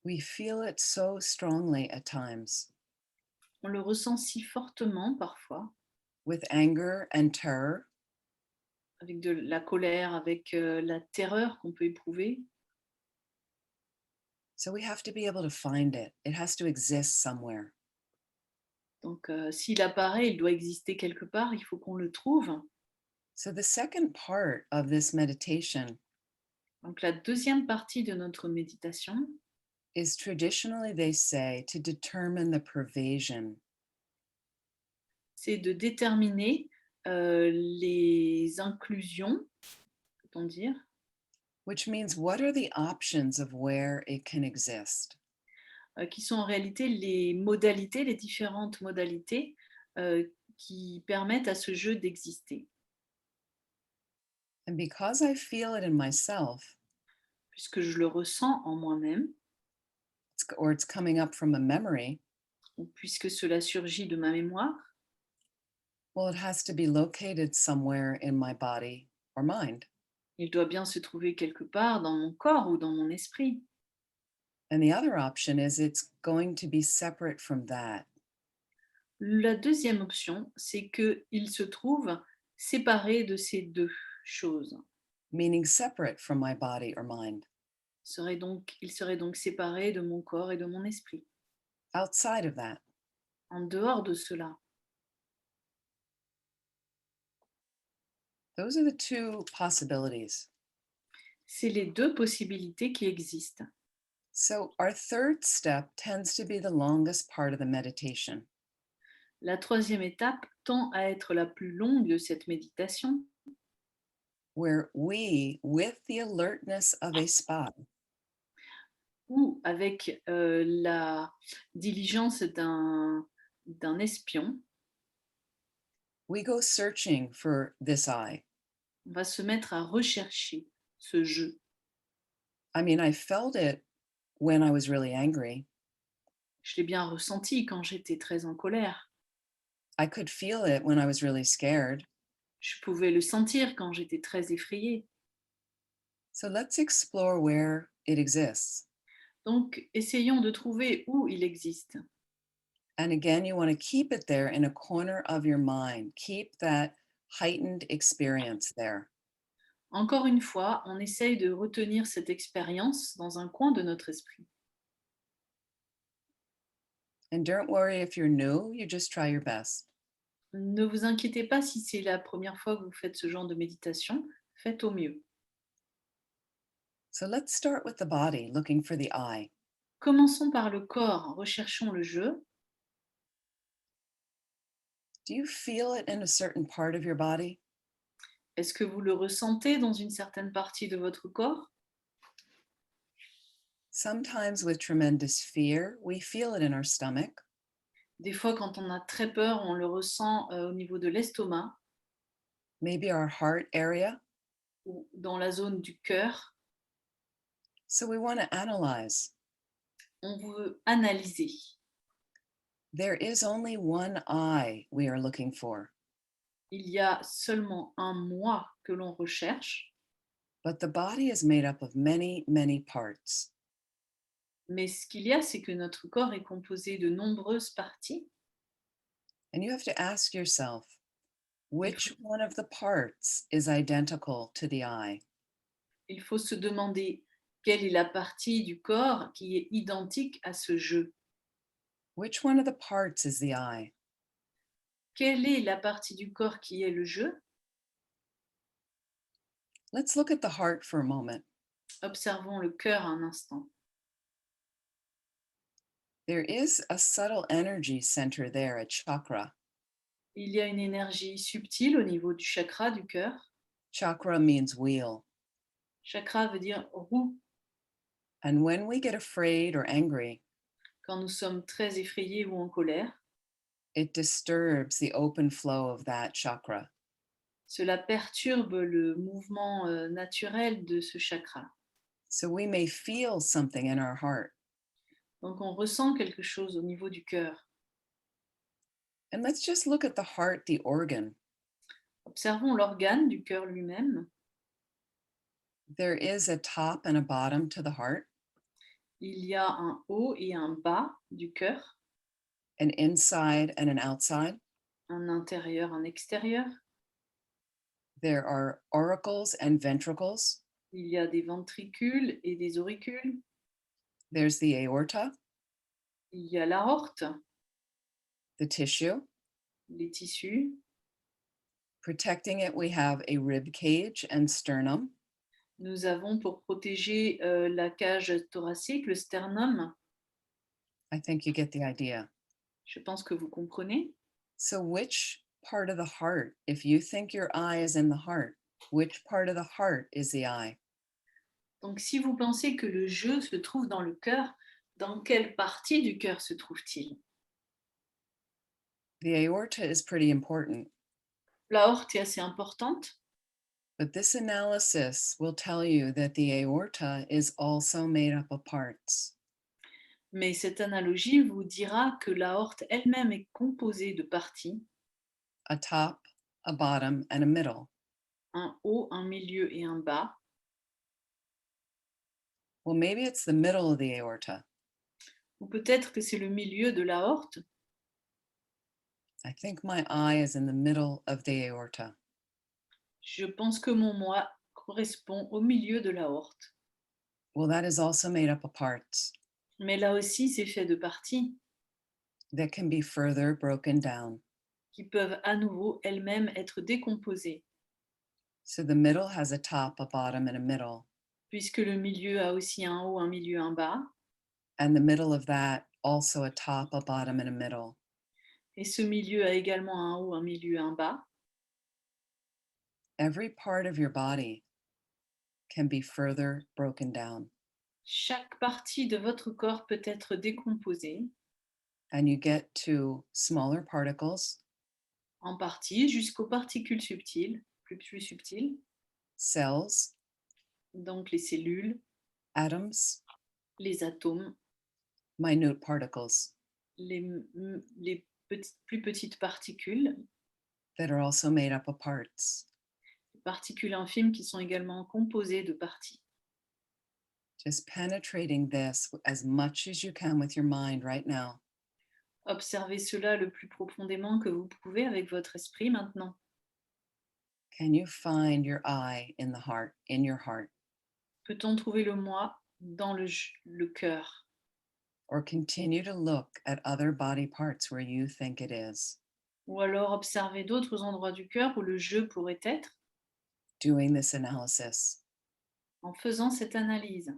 We feel it so strongly at times On le ressent si fortement parfois, with anger and terror. avec de la colère, avec la terreur qu'on peut éprouver. So we have to be able to find it. It has to exist somewhere. Donc s'il apparaît, il doit exister quelque part, il faut qu'on le trouve. So the second part of this meditation Donc la deuxième partie de notre méditation, is traditionally, they say, to determine the pervasion. c'est de déterminer les inclusions, peut-on dire, Which means what are the options of where it can exist? qui sont en réalité les modalités, les différentes modalités qui permettent à ce jeu d'exister. And because I feel it in myself, Puisque je le ressens en moi-même, or it's coming up from a memory, ou puisque cela surgit de ma mémoire, well, it has to be located somewhere in my body or mind. il doit bien se trouver quelque part dans mon corps ou dans mon esprit. And the other option is it's going to be separate from that. La deuxième option, c'est qu'il se trouve séparé de ces deux choses. Meaning separate from my body or mind, Il serait donc séparé de mon corps et de mon esprit. outside of that. En dehors de cela, Those are the two possibilities. c'est les deux possibilités qui existent. So our third step tends to be the longest part of the meditation. La troisième étape tend à être la plus longue de cette méditation, Where we, with the alertness of a spy, où avec la diligence d'un espion, we go searching for this I. on va se mettre à rechercher ce jeu. I mean, I felt it when I was really angry. Je l'ai bien ressenti quand j'étais très en colère. I could feel it when I was really scared. Je pouvais le sentir quand j'étais très effrayée. So let's explore where it exists. Donc, essayons de trouver où il existe. And again, you want to keep it there in a corner of your mind. Keep that heightened experience there. Encore une fois, on essaye de retenir cette expérience dans un coin de notre esprit. And don't worry if you're new, you just try your best. Ne vous inquiétez pas si c'est la première fois que vous faites ce genre de méditation, faites au mieux. So let's start with the body, looking for the eye. Commençons par le corps, recherchons le je. Do you feel it in a certain part of your body? Est-ce que vous le ressentez dans une certaine partie de votre corps? Sometimes with tremendous fear, we feel it in our stomach. Des fois, quand on a très peur, on le ressent au niveau de l'estomac Maybe our heart area. ou dans la zone du cœur. So we want to analyze. On veut analyser. There is only one eye we are looking for, Il y a seulement un moi que l'on recherche, but the body is made up of many, many parts. mais ce qu'il y a, c'est que notre corps est composé de nombreuses parties. And you have to ask yourself, Il which faut, one of the parts is identical to the eye? il faut se demander quelle est la partie du corps qui est identique à ce je. Which one of the parts is the eye? Quelle est la partie du corps qui est le je? Let's look at the heart for a moment. Observons le cœur un instant. There is a subtle energy center there, a chakra. Il y a une énergie subtile au niveau du chakra du cœur. Chakra means wheel. Chakra veut dire roue. And when we get afraid or angry, Quand nous sommes très effrayés ou en colère, it disturbs the open flow of that chakra. cela perturbe le mouvement naturel de ce chakra. So we may feel something in our heart. Donc on ressent quelque chose au niveau du cœur. And let's just look at the heart, the organ. Observons l'organe du cœur lui-même. There is a top and a bottom to the heart, Il y a un haut et un bas du cœur, an inside and an outside. un intérieur, un extérieur. There are auricles and ventricles. Il y a des ventricules et des auricules. There's the aorta, Il y a l'aorte, the tissue. les tissus. Protecting it, we have a rib cage and sternum. Nous avons pour protéger la cage thoracique, le sternum. I think you get the idea. Je pense que vous comprenez. So which part of the heart, if you think your eye is in the heart, which part of the heart is the eye? Donc si vous pensez que le je se trouve dans le cœur, dans quelle partie du cœur se trouve-t-il? The aorta is pretty important, L'aorte est assez importante, but this analysis will tell you that the aorta is also made up of parts. mais cette analogie vous dira que l'aorte elle-même est composée de parties, A top, a bottom, and a middle. un haut, un milieu et un bas. Well, maybe it's the middle of the aorta. Ou peut-être que c'est le milieu de l'aorte. I think my eye is in the middle of the aorta. Je pense que mon moi correspond au milieu de l'aorte. Well, that is also made up of parts Mais là aussi, c'est fait de parties that can be further broken down. qui peuvent à nouveau elles-mêmes être décomposées, So the middle has a top, a bottom, and a middle. puisque le milieu a aussi un haut, un milieu, un bas. And the middle of that also a top, a bottom, and a middle. Et ce milieu a également un haut, un milieu, un bas. Every part of your body can be further broken down. Chaque partie de votre corps peut être décomposée And you get to smaller particles, en parties jusqu'aux particules subtiles, plus subtiles, cells, donc les cellules, atoms, les atomes, minute particles les plus petites particules, that are also made up of parts. les particules infimes qui sont également composées de parties. Just penetrating this as much as you can with your mind right now. Observez cela le plus profondément que vous pouvez avec votre esprit maintenant. Can you find your I in the heart, in your heart? Peut-on trouver le moi dans le cœur? Or continue to look at other body parts where you think it is, Ou alors observer d'autres endroits du cœur où le je pourrait être doing this analysis. en faisant cette analyse.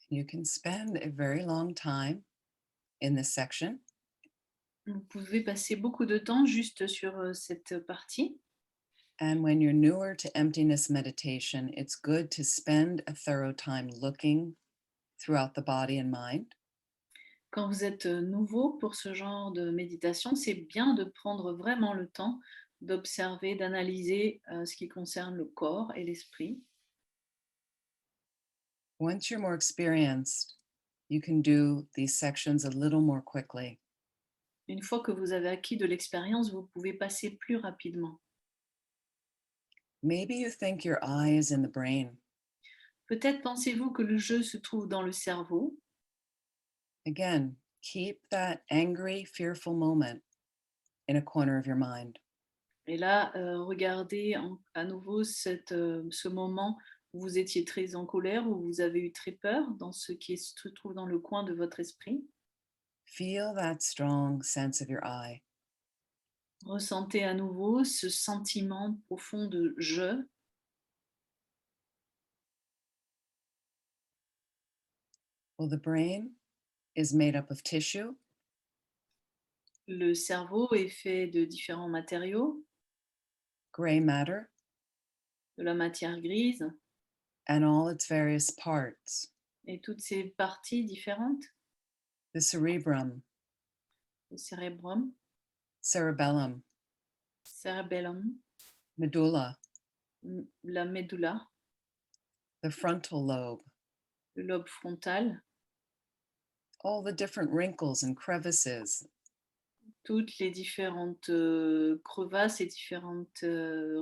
You can spend a very long time in this section. Vous pouvez passer beaucoup de temps juste sur cette partie. And when you're newer to emptiness meditation, it's good to spend a thorough time looking throughout the body and mind. Quand vous êtes nouveau pour ce genre de méditation, c'est bien de prendre vraiment le temps d'observer, d'analyser ce qui concerne le corps et l'esprit. Once you're more experienced, you can do these sections a little more quickly. Une fois que vous avez acquis de l'expérience, vous pouvez passer plus rapidement. Maybe you think your I is in the brain. Peut-être pensez-vous que le je se trouve dans le cerveau. Again, keep that angry, fearful moment in a corner of your mind. Et là, regardez à nouveau ce moment où vous étiez très en colère, où vous avez eu très peur, dans ce qui se trouve dans le coin de votre esprit. Feel that strong sense of your I. Ressentez à nouveau ce sentiment profond de je. Well, the brain is made up of tissue, Le cerveau est fait de différents matériaux, gray matter, de la matière grise and all its various parts. et toutes ces parties différentes, The cerebrum, le cérébrum, cerebellum, cérébellum, medulla, la médula, the frontal lobe, le lobe frontal, all the different wrinkles and crevices, toutes les différentes crevasses et différentes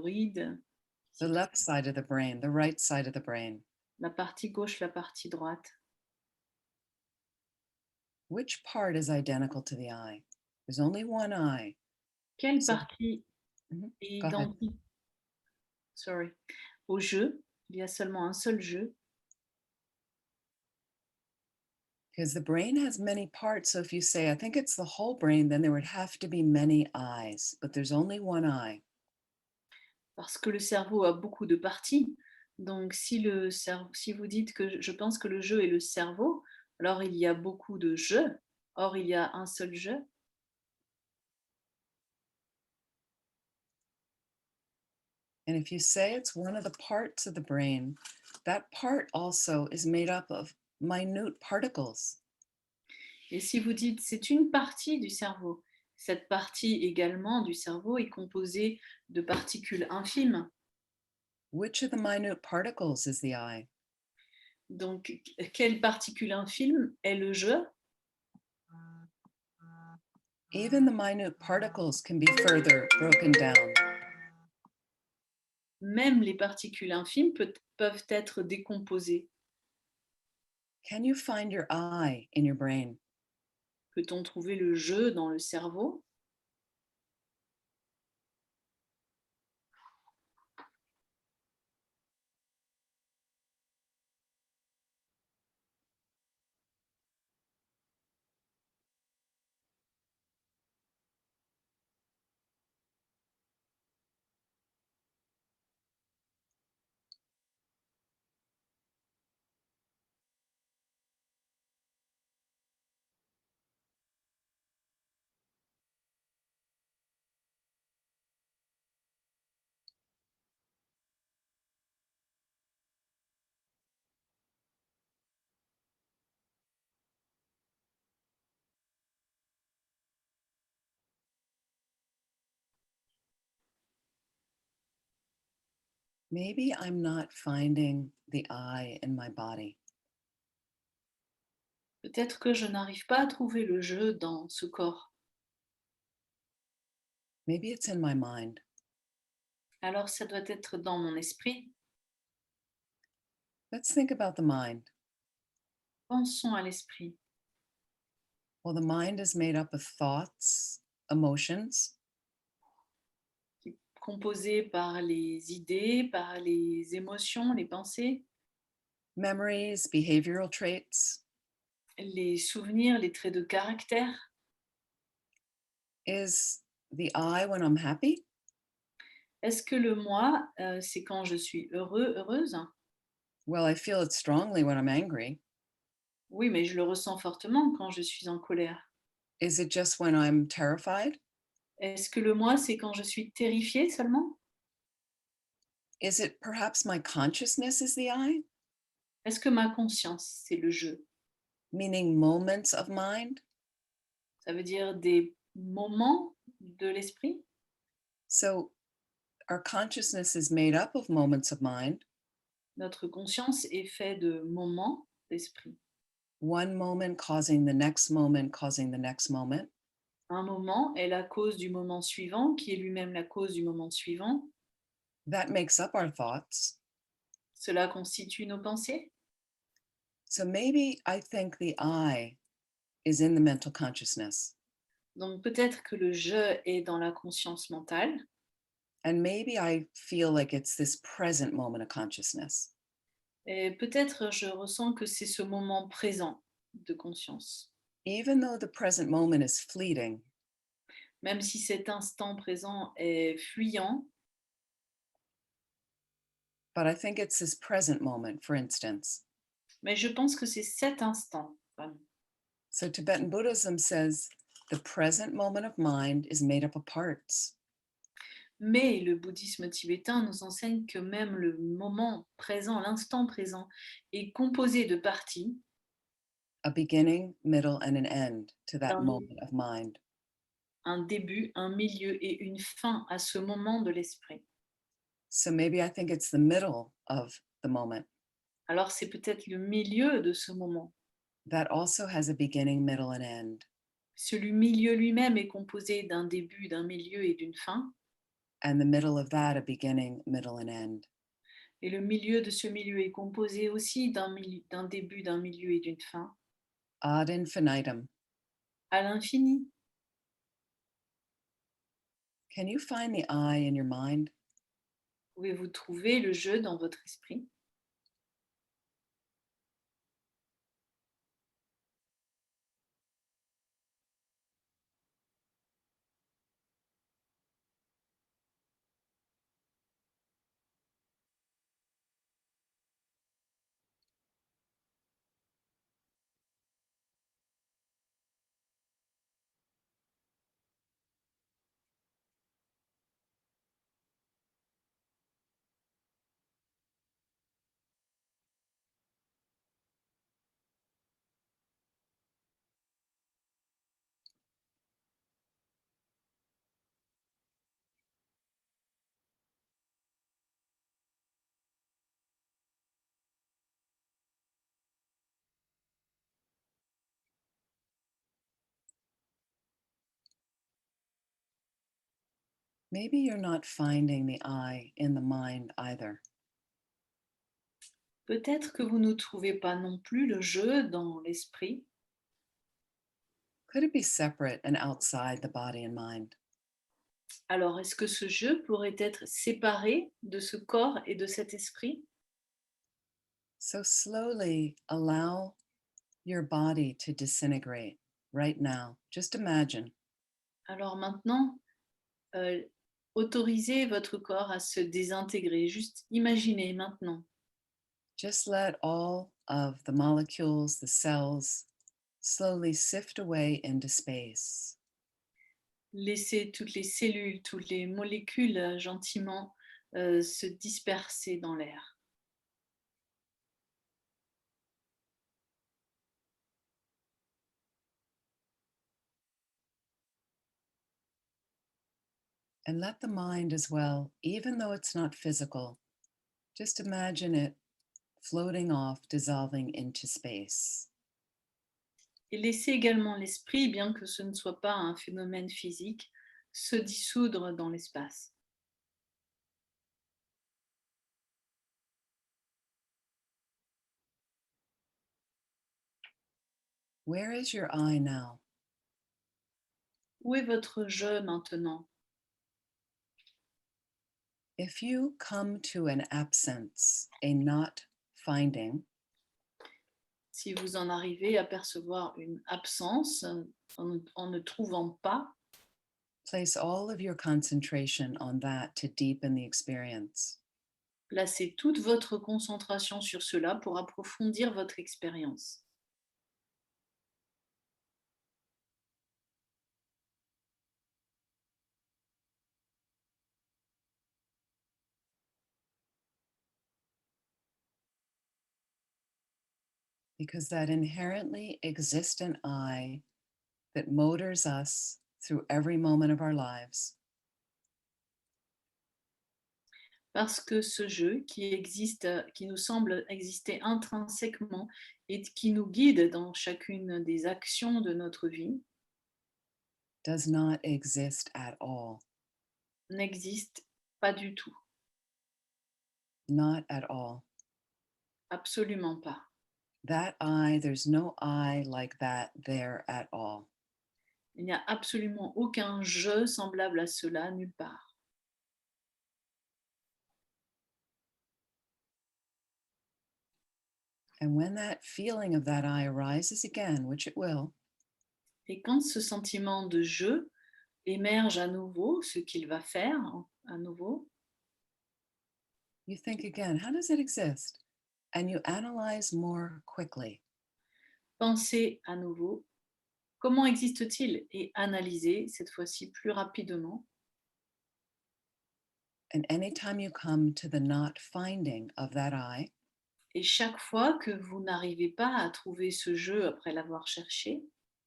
rides, the left side of the brain, the right side of the brain. la partie gauche, la partie droite. Which part is identical to the I? There's only one I. Quelle So- partie Mhm. est Go ahead. identique au je? Il y a seulement un seul je. Because the brain has many parts. So if you say, I think it's the whole brain, then there would have to be many eyes, but there's only one eye. Parce que le cerveau a beaucoup de parties. Donc, si vous dites que je pense que le je est le cerveau, alors il y a beaucoup de je. Or, il y a un seul je. And if you say it's one of the parts of the brain, that part also is made up of minute particles. Et si vous dites c'est une partie du cerveau, cette partie également du cerveau est composée de particules infimes. Which of the minute particles is the I? Donc, quelle particule infime est le je? Even the minute particles can be further broken down. Même les particules infimes peuvent être décomposées. Can you find your I in your brain? Peut-on trouver le je dans le cerveau? Maybe I'm not finding the I in my body. Peut-être que je n'arrive pas à trouver le je dans ce corps. Maybe it's in my mind. Alors ça doit être dans mon esprit. Let's think about the mind. Pensons à l'esprit. Well, the mind is made up of thoughts, emotions, Composé par les idées, par les émotions, les pensées, memories, behavioral traits. les souvenirs, les traits de caractère. Is the I when I'm happy? Est-ce que le moi, c'est quand je suis heureux, heureuse? Well, I feel it strongly when I'm angry. Oui, mais je le ressens fortement quand je suis en colère. Is it just when I'm terrified? Est-ce que le moi, c'est quand je suis terrifiée seulement? Is it perhaps my consciousness is the I? Est-ce que ma conscience, c'est le je? Meaning moments of mind? Ça veut dire des moments de l'esprit? So our consciousness is made up of moments of mind. Notre conscience est faite de moments d'esprit. One moment causing the next moment, causing the next moment. Un moment est la cause du moment suivant, qui est lui-même la cause du moment suivant. That makes up our thoughts. Cela constitue nos pensées. So maybe I think the I is in the mental consciousness. Donc peut-être que le je est dans la conscience mentale. And maybe I feel like it's this present moment of consciousness. Et peut-être je ressens que c'est ce moment présent de conscience. Even though the present moment is fleeting, Même si cet instant présent est fuyant, but I think it's this present moment, for instance. mais je pense que c'est cet instant. Vraiment. So Tibetan Buddhism says the present moment of mind is made up of parts. Mais le bouddhisme tibétain nous enseigne que même le moment présent, l'instant présent, est composé de parties, A beginning, middle, and an end to that d'un- moment of mind. un début, un milieu et une fin à ce moment de l'esprit. So maybe I think it's the middle of the moment Alors c'est peut-être le milieu de ce moment. that also has a beginning, middle, and end. Celui milieu lui-même est composé d'un début, d'un milieu et d'une fin. And the middle of that, a beginning, middle, and end. Et le milieu de ce milieu est composé aussi d'un début, d'un milieu et d'une fin. Ad infinitum. À l'infini. Can you find the I in your mind? Pouvez-vous trouver le je dans votre esprit? Maybe you're not finding the I in the mind either. Peut-être que vous ne trouvez pas non plus le je dans l'esprit. Could it be separate and outside the body and mind? Alors, est-ce que ce je pourrait être séparé de ce corps et de cet esprit? So slowly allow your body to disintegrate right now. Just imagine. Alors maintenant, euh, autorisez votre corps à se désintégrer. Juste imaginez maintenant. Just let all of the molecules, the cells, slowly sift away into space. Laissez toutes les cellules, toutes les molécules gentiment se disperser dans l'air. And let the mind as well, even though it's not physical, just imagine it floating off, dissolving into space. Et laissez également l'esprit, bien que ce ne soit pas un phénomène physique, se dissoudre dans l'espace. Where is your I now? Où est votre je maintenant? If you come to an absence, a not finding, Si vous en arrivez à percevoir une absence en ne trouvant pas, place all of your concentration on that to deepen the experience. placez toute votre concentration sur cela pour approfondir votre expérience. Because that inherently existent I that motors us through every moment of our lives Parce que ce jeu qui existe, qui nous semble exister intrinsèquement et qui nous guide dans chacune des actions de notre vie, does not exist at all. n'existe pas du tout, Not at all. absolument pas. That I, there's no I like that there at all. Il n'y a absolument aucun je semblable à cela nulle part. And when that feeling of that I arises again, which it will, Et quand ce sentiment de je émerge à nouveau, ce qu'il va faire à nouveau, you think again, how does it exist? And you analyze more quickly. pensez à nouveau comment existe-t-il et analysez cette fois-ci plus rapidement. And anytime you come to the not finding of that I, Et chaque fois que vous n'arrivez pas à trouver ce jeu après l'avoir cherché,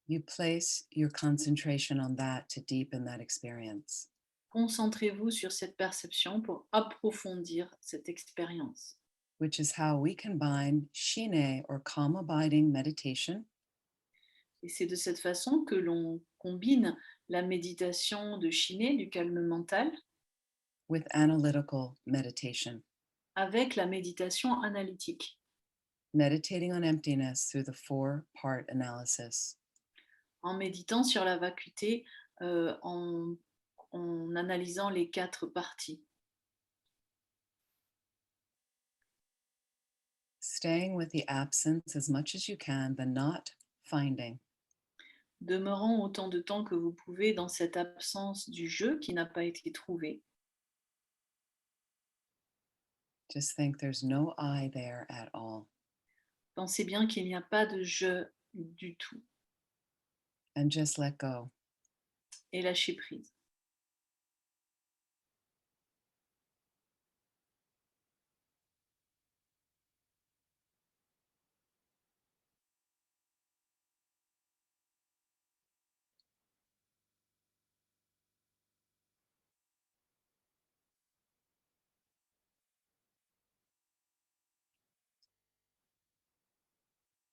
you place your concentration on that to deepen that experience. concentrez-vous sur cette perception pour approfondir cette expérience. Which is how we combine shine or calm abiding meditation Et c'est de cette façon que l'on combine la méditation de Shiné, du calme mental, with analytical meditation, avec la méditation analytique, meditating on emptiness through the 4-part analysis. en méditant sur la vacuité, en analysant les 4 parties. Staying with the absence as much as you can, the not finding, Demeurant autant de temps que vous pouvez dans cette absence du jeu qui n'a pas été trouvé. just think there's no I there at all. Pensez bien qu'il n'y a pas de je du tout And just let go. et lâchez prise.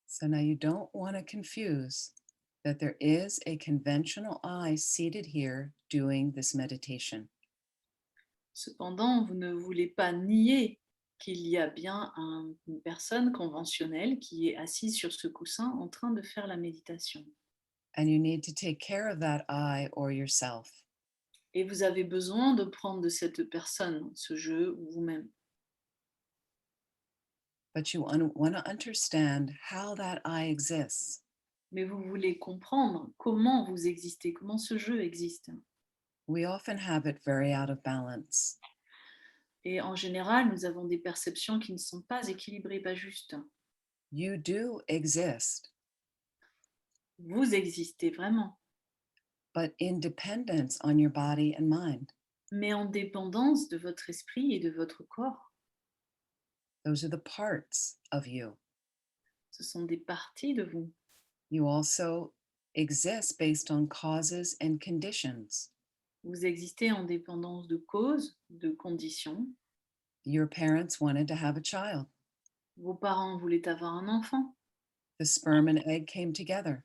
So now you don't want to confuse that there is a conventional I seated here doing this meditation. Cependant, vous ne voulez pas nier qu'il y a bien une personne conventionnelle qui est assise sur ce coussin en train de faire la méditation. And you need to take care of that I or yourself. Et vous avez besoin de prendre de cette personne ce jeu ou vous-même. But you want to understand how that I exists. Mais vous voulez comprendre comment vous existez, comment ce jeu existe. We often have it very out of balance. Et en général, nous avons des perceptions qui ne sont pas équilibrées, pas justes. You do exist, Vous existez vraiment, but in dependence on your body and mind. mais en dépendance de votre esprit et de votre corps. Those are the parts of you. Ce sont des parties de vous. You also exist based on causes and conditions. Vous existez en dépendance de causes, de conditions. Your parents wanted to have a child. Vos parents voulaient avoir un enfant. The sperm and egg came together.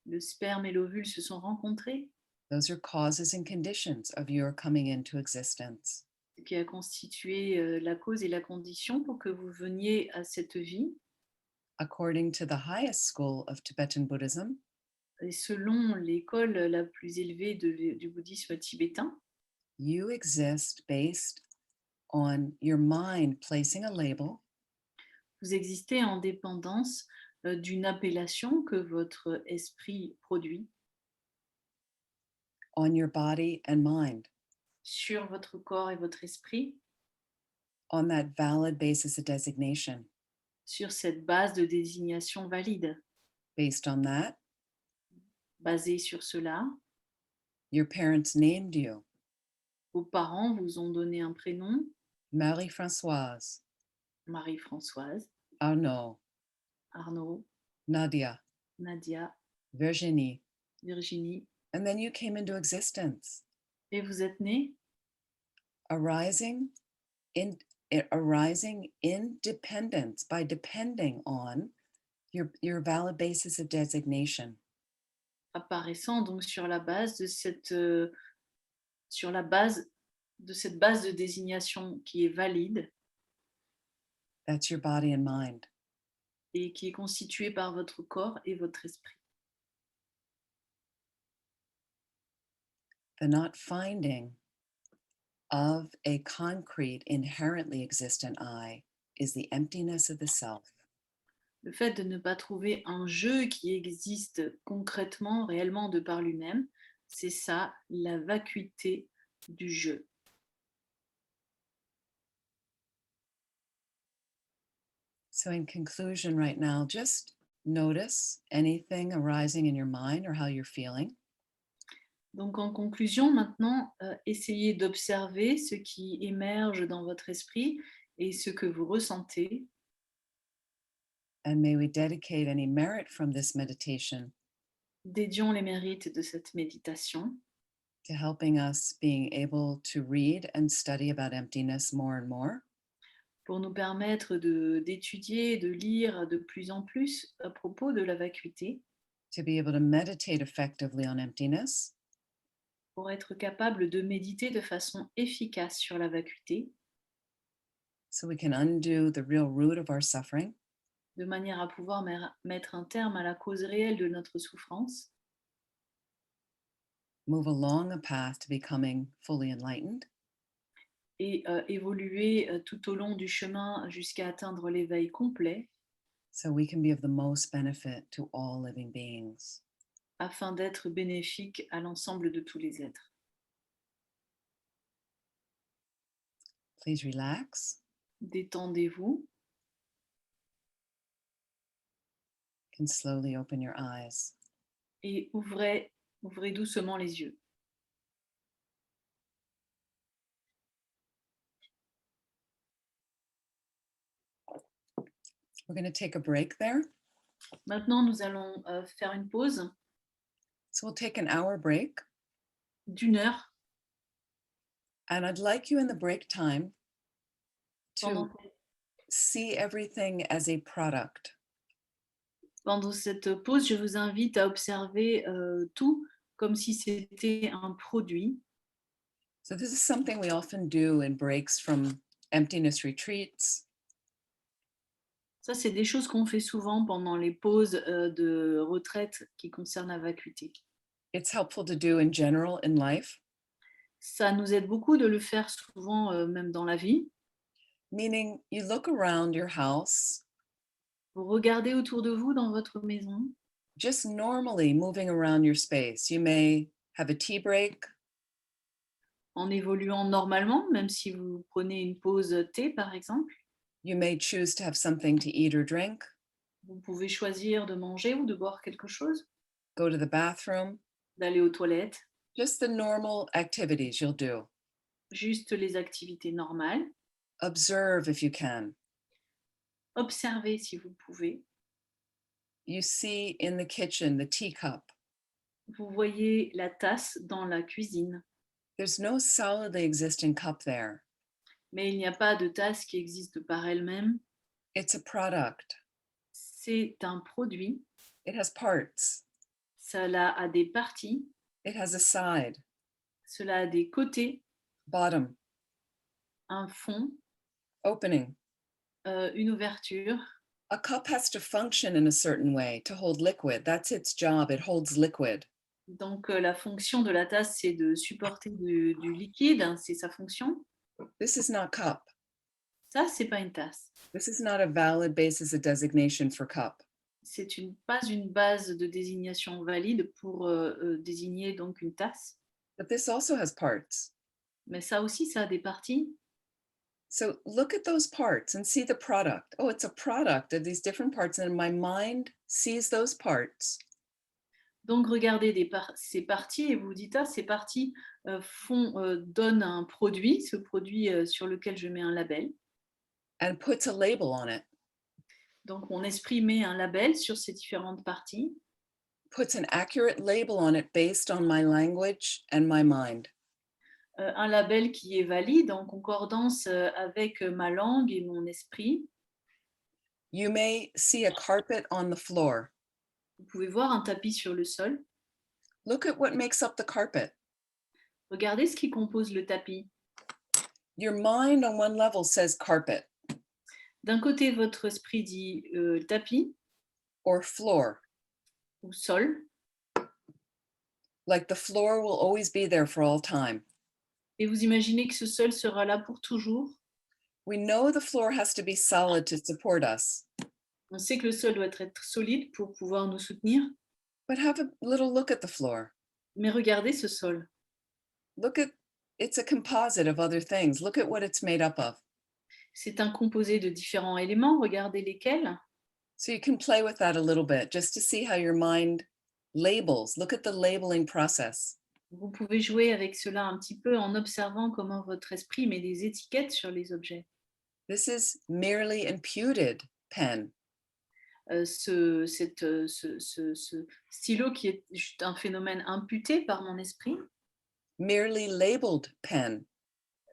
Le sperme et l'ovule se sont rencontrés, Those are causes and conditions of your coming into existence. ce qui a constitué la cause et la condition pour que vous veniez à cette vie. According to the highest school of Tibetan Buddhism, Et selon l'école la plus élevée du bouddhisme tibétain, you exist based on your mind placing a label vous existez en dépendance d'une appellation que votre esprit produit on your body and mind, sur votre corps et votre esprit, on that valid basis of designation. sur cette base de désignation valide. Based on that, Basée sur cela, your parents named you vos parents vous ont donné un prénom, Marie-Françoise, Marie-Françoise, Arnaud, Arnaud, Nadia, Nadia, Virginie, Virginie, and then you came into existence, et vous êtes nés arising in dependence by depending on your valid basis of designation. apparaissant donc sur la base de cette base de désignation qui est valide That's your body and mind. et qui est constituée par votre corps et votre esprit. The not finding of a concrete, inherently existent I is the emptiness of the self. Le fait de ne pas trouver un jeu qui existe concrètement, réellement de par lui-même, c'est ça, la vacuité du jeu. So, in conclusion, right now, just notice anything arising in your mind or how you're feeling. Donc en conclusion, maintenant, essayez d'observer ce qui émerge dans votre esprit et ce que vous ressentez. And may we dedicate any merit from this meditation Dédions les mérites de cette méditation to helping us being able to read and study about emptiness more and more, pour nous permettre d'étudier, de lire de plus en plus à propos de la vacuité, to be able to meditate effectively on emptiness, pour être capable de méditer de façon efficace sur la vacuité, so we can undo the real root of our suffering, de manière à pouvoir mettre un terme à la cause réelle de notre souffrance, move along a path to becoming fully enlightened, et évoluer tout au long du chemin jusqu'à atteindre l'éveil complet, so we can be of the most benefit to all living beings. afin d'être bénéfique à l'ensemble de tous les êtres. Please relax. Détendez-vous. You can slowly open your eyes. Et ouvrez doucement les yeux. We're going to take a break there. Maintenant, nous allons faire une pause So we'll take an hour break. d'1 heure. And I'd like you in the break time to see everything as a product. Pendant cette pause, je vous invite à observer tout comme si c'était un produit. So this is something we often do in breaks from emptiness retreats. Ça, c'est des choses qu'on fait souvent pendant les pauses de retraite qui concernent la vacuité. It's helpful to do in general in life, Ça nous aide beaucoup de le faire souvent, même dans la vie. meaning you look around your house, Vous regardez autour de vous dans votre maison, just normally moving around your space. You may have a tea break, en évoluant normalement, même si vous prenez une pause thé, par exemple. you may choose to have something to eat or drink, Vous pouvez choisir de manger ou de boire quelque chose, go to the bathroom, d'aller aux toilettes, just the normal activities you'll do. juste les activités normales. Observe if you can. Observez si vous pouvez. You see in the kitchen the teacup. Vous voyez la tasse dans la cuisine, There's no solidly existing cup there. mais il n'y a pas de tasse qui existe par elle-même. It's a product. C'est un produit. It has parts. Cela a des parties, It has a side, cela a des côtés, bottom, un fond, opening. une ouverture. A cup has to function in a certain way to hold liquid. That's its job. It holds liquid. Donc, la fonction de la tasse, c'est de supporter du liquide, hein, c'est sa fonction. This is not cup. Ça, c'est pas une tasse. This is not a valid basis of designation for cup. C'est pas une base de désignation valide pour désigner donc une tasse. But this also has parts. Mais ça aussi, ça a des parties. So look at those parts and see the product. Oh, it's a product of these different parts. And my mind sees those parts. Donc, regardez ces parties et vous vous dites, ah, ces parties donnent un produit, ce produit sur lequel je mets un label. And puts a label on it. Donc, mon esprit met un label sur ces différentes parties, Puts an accurate label on it based on my language and my mind. un label qui est valide en concordance avec ma langue et mon esprit. You may see a carpet on the floor. Vous pouvez voir un tapis sur le sol. Look at what makes up the carpet. Regardez ce qui compose le tapis. Your mind on one level says carpet D'un côté, votre esprit dit tapis or floor. ou sol, Like the floor will always be there for all time. et vous imaginez que ce sol sera là pour toujours. We know the floor has to be solid to support us, On sait que le sol doit être solide pour pouvoir nous soutenir, but have a little look at the floor. mais regardez ce sol. Look at, it's a composite of other things. Look at what it's made up of. C'est un composé de différents éléments, regardez lesquels. So you can play with that a little bit just to see how your mind labels. Look at the labeling process. Vous pouvez jouer avec cela un petit peu en observant comment votre esprit met des étiquettes sur les objets. This is merely imputed pen. Ce stylo qui est juste un phénomène imputé par mon esprit, Merely labeled pen.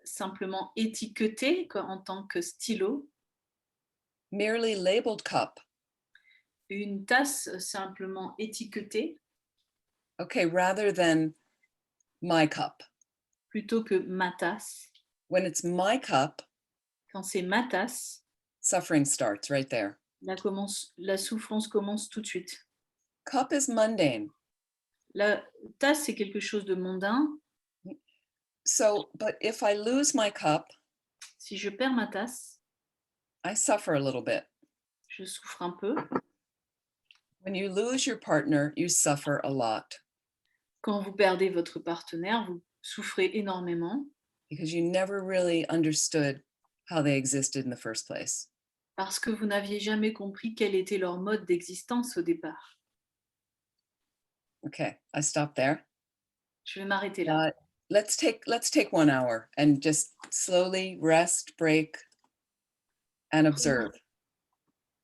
simplement étiqueté en tant que stylo. Merely labeled cup. Une tasse simplement étiquetée Okay, rather than my cup. plutôt que ma tasse. When it's my cup, Quand c'est ma tasse, suffering starts right there. la souffrance commence tout de suite. Cup is mundane. La tasse, c'est quelque chose de mondain. So, but if I lose my cup, Si je perds ma tasse, I suffer a little bit. je souffre un peu. When you lose your partner, you suffer a lot Quand vous perdez votre partenaire, vous souffrez énormément because you never really understood how they existed in the first place. parce que vous n'aviez jamais compris quel était leur mode d'existence au départ. Okay, I stop there. Je vais m'arrêter là. Let's take 1 hour and just slowly rest, break, and observe.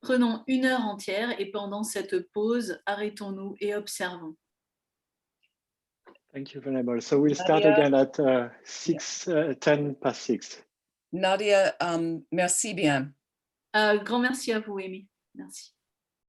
Prenons 1 heure entière et pendant cette pause, arrêtons-nous et observons. Thank you, Venerable. So we'll start Nadia? again at 10 past 6. Nadia, merci bien. Grand merci à vous, Amy. Merci.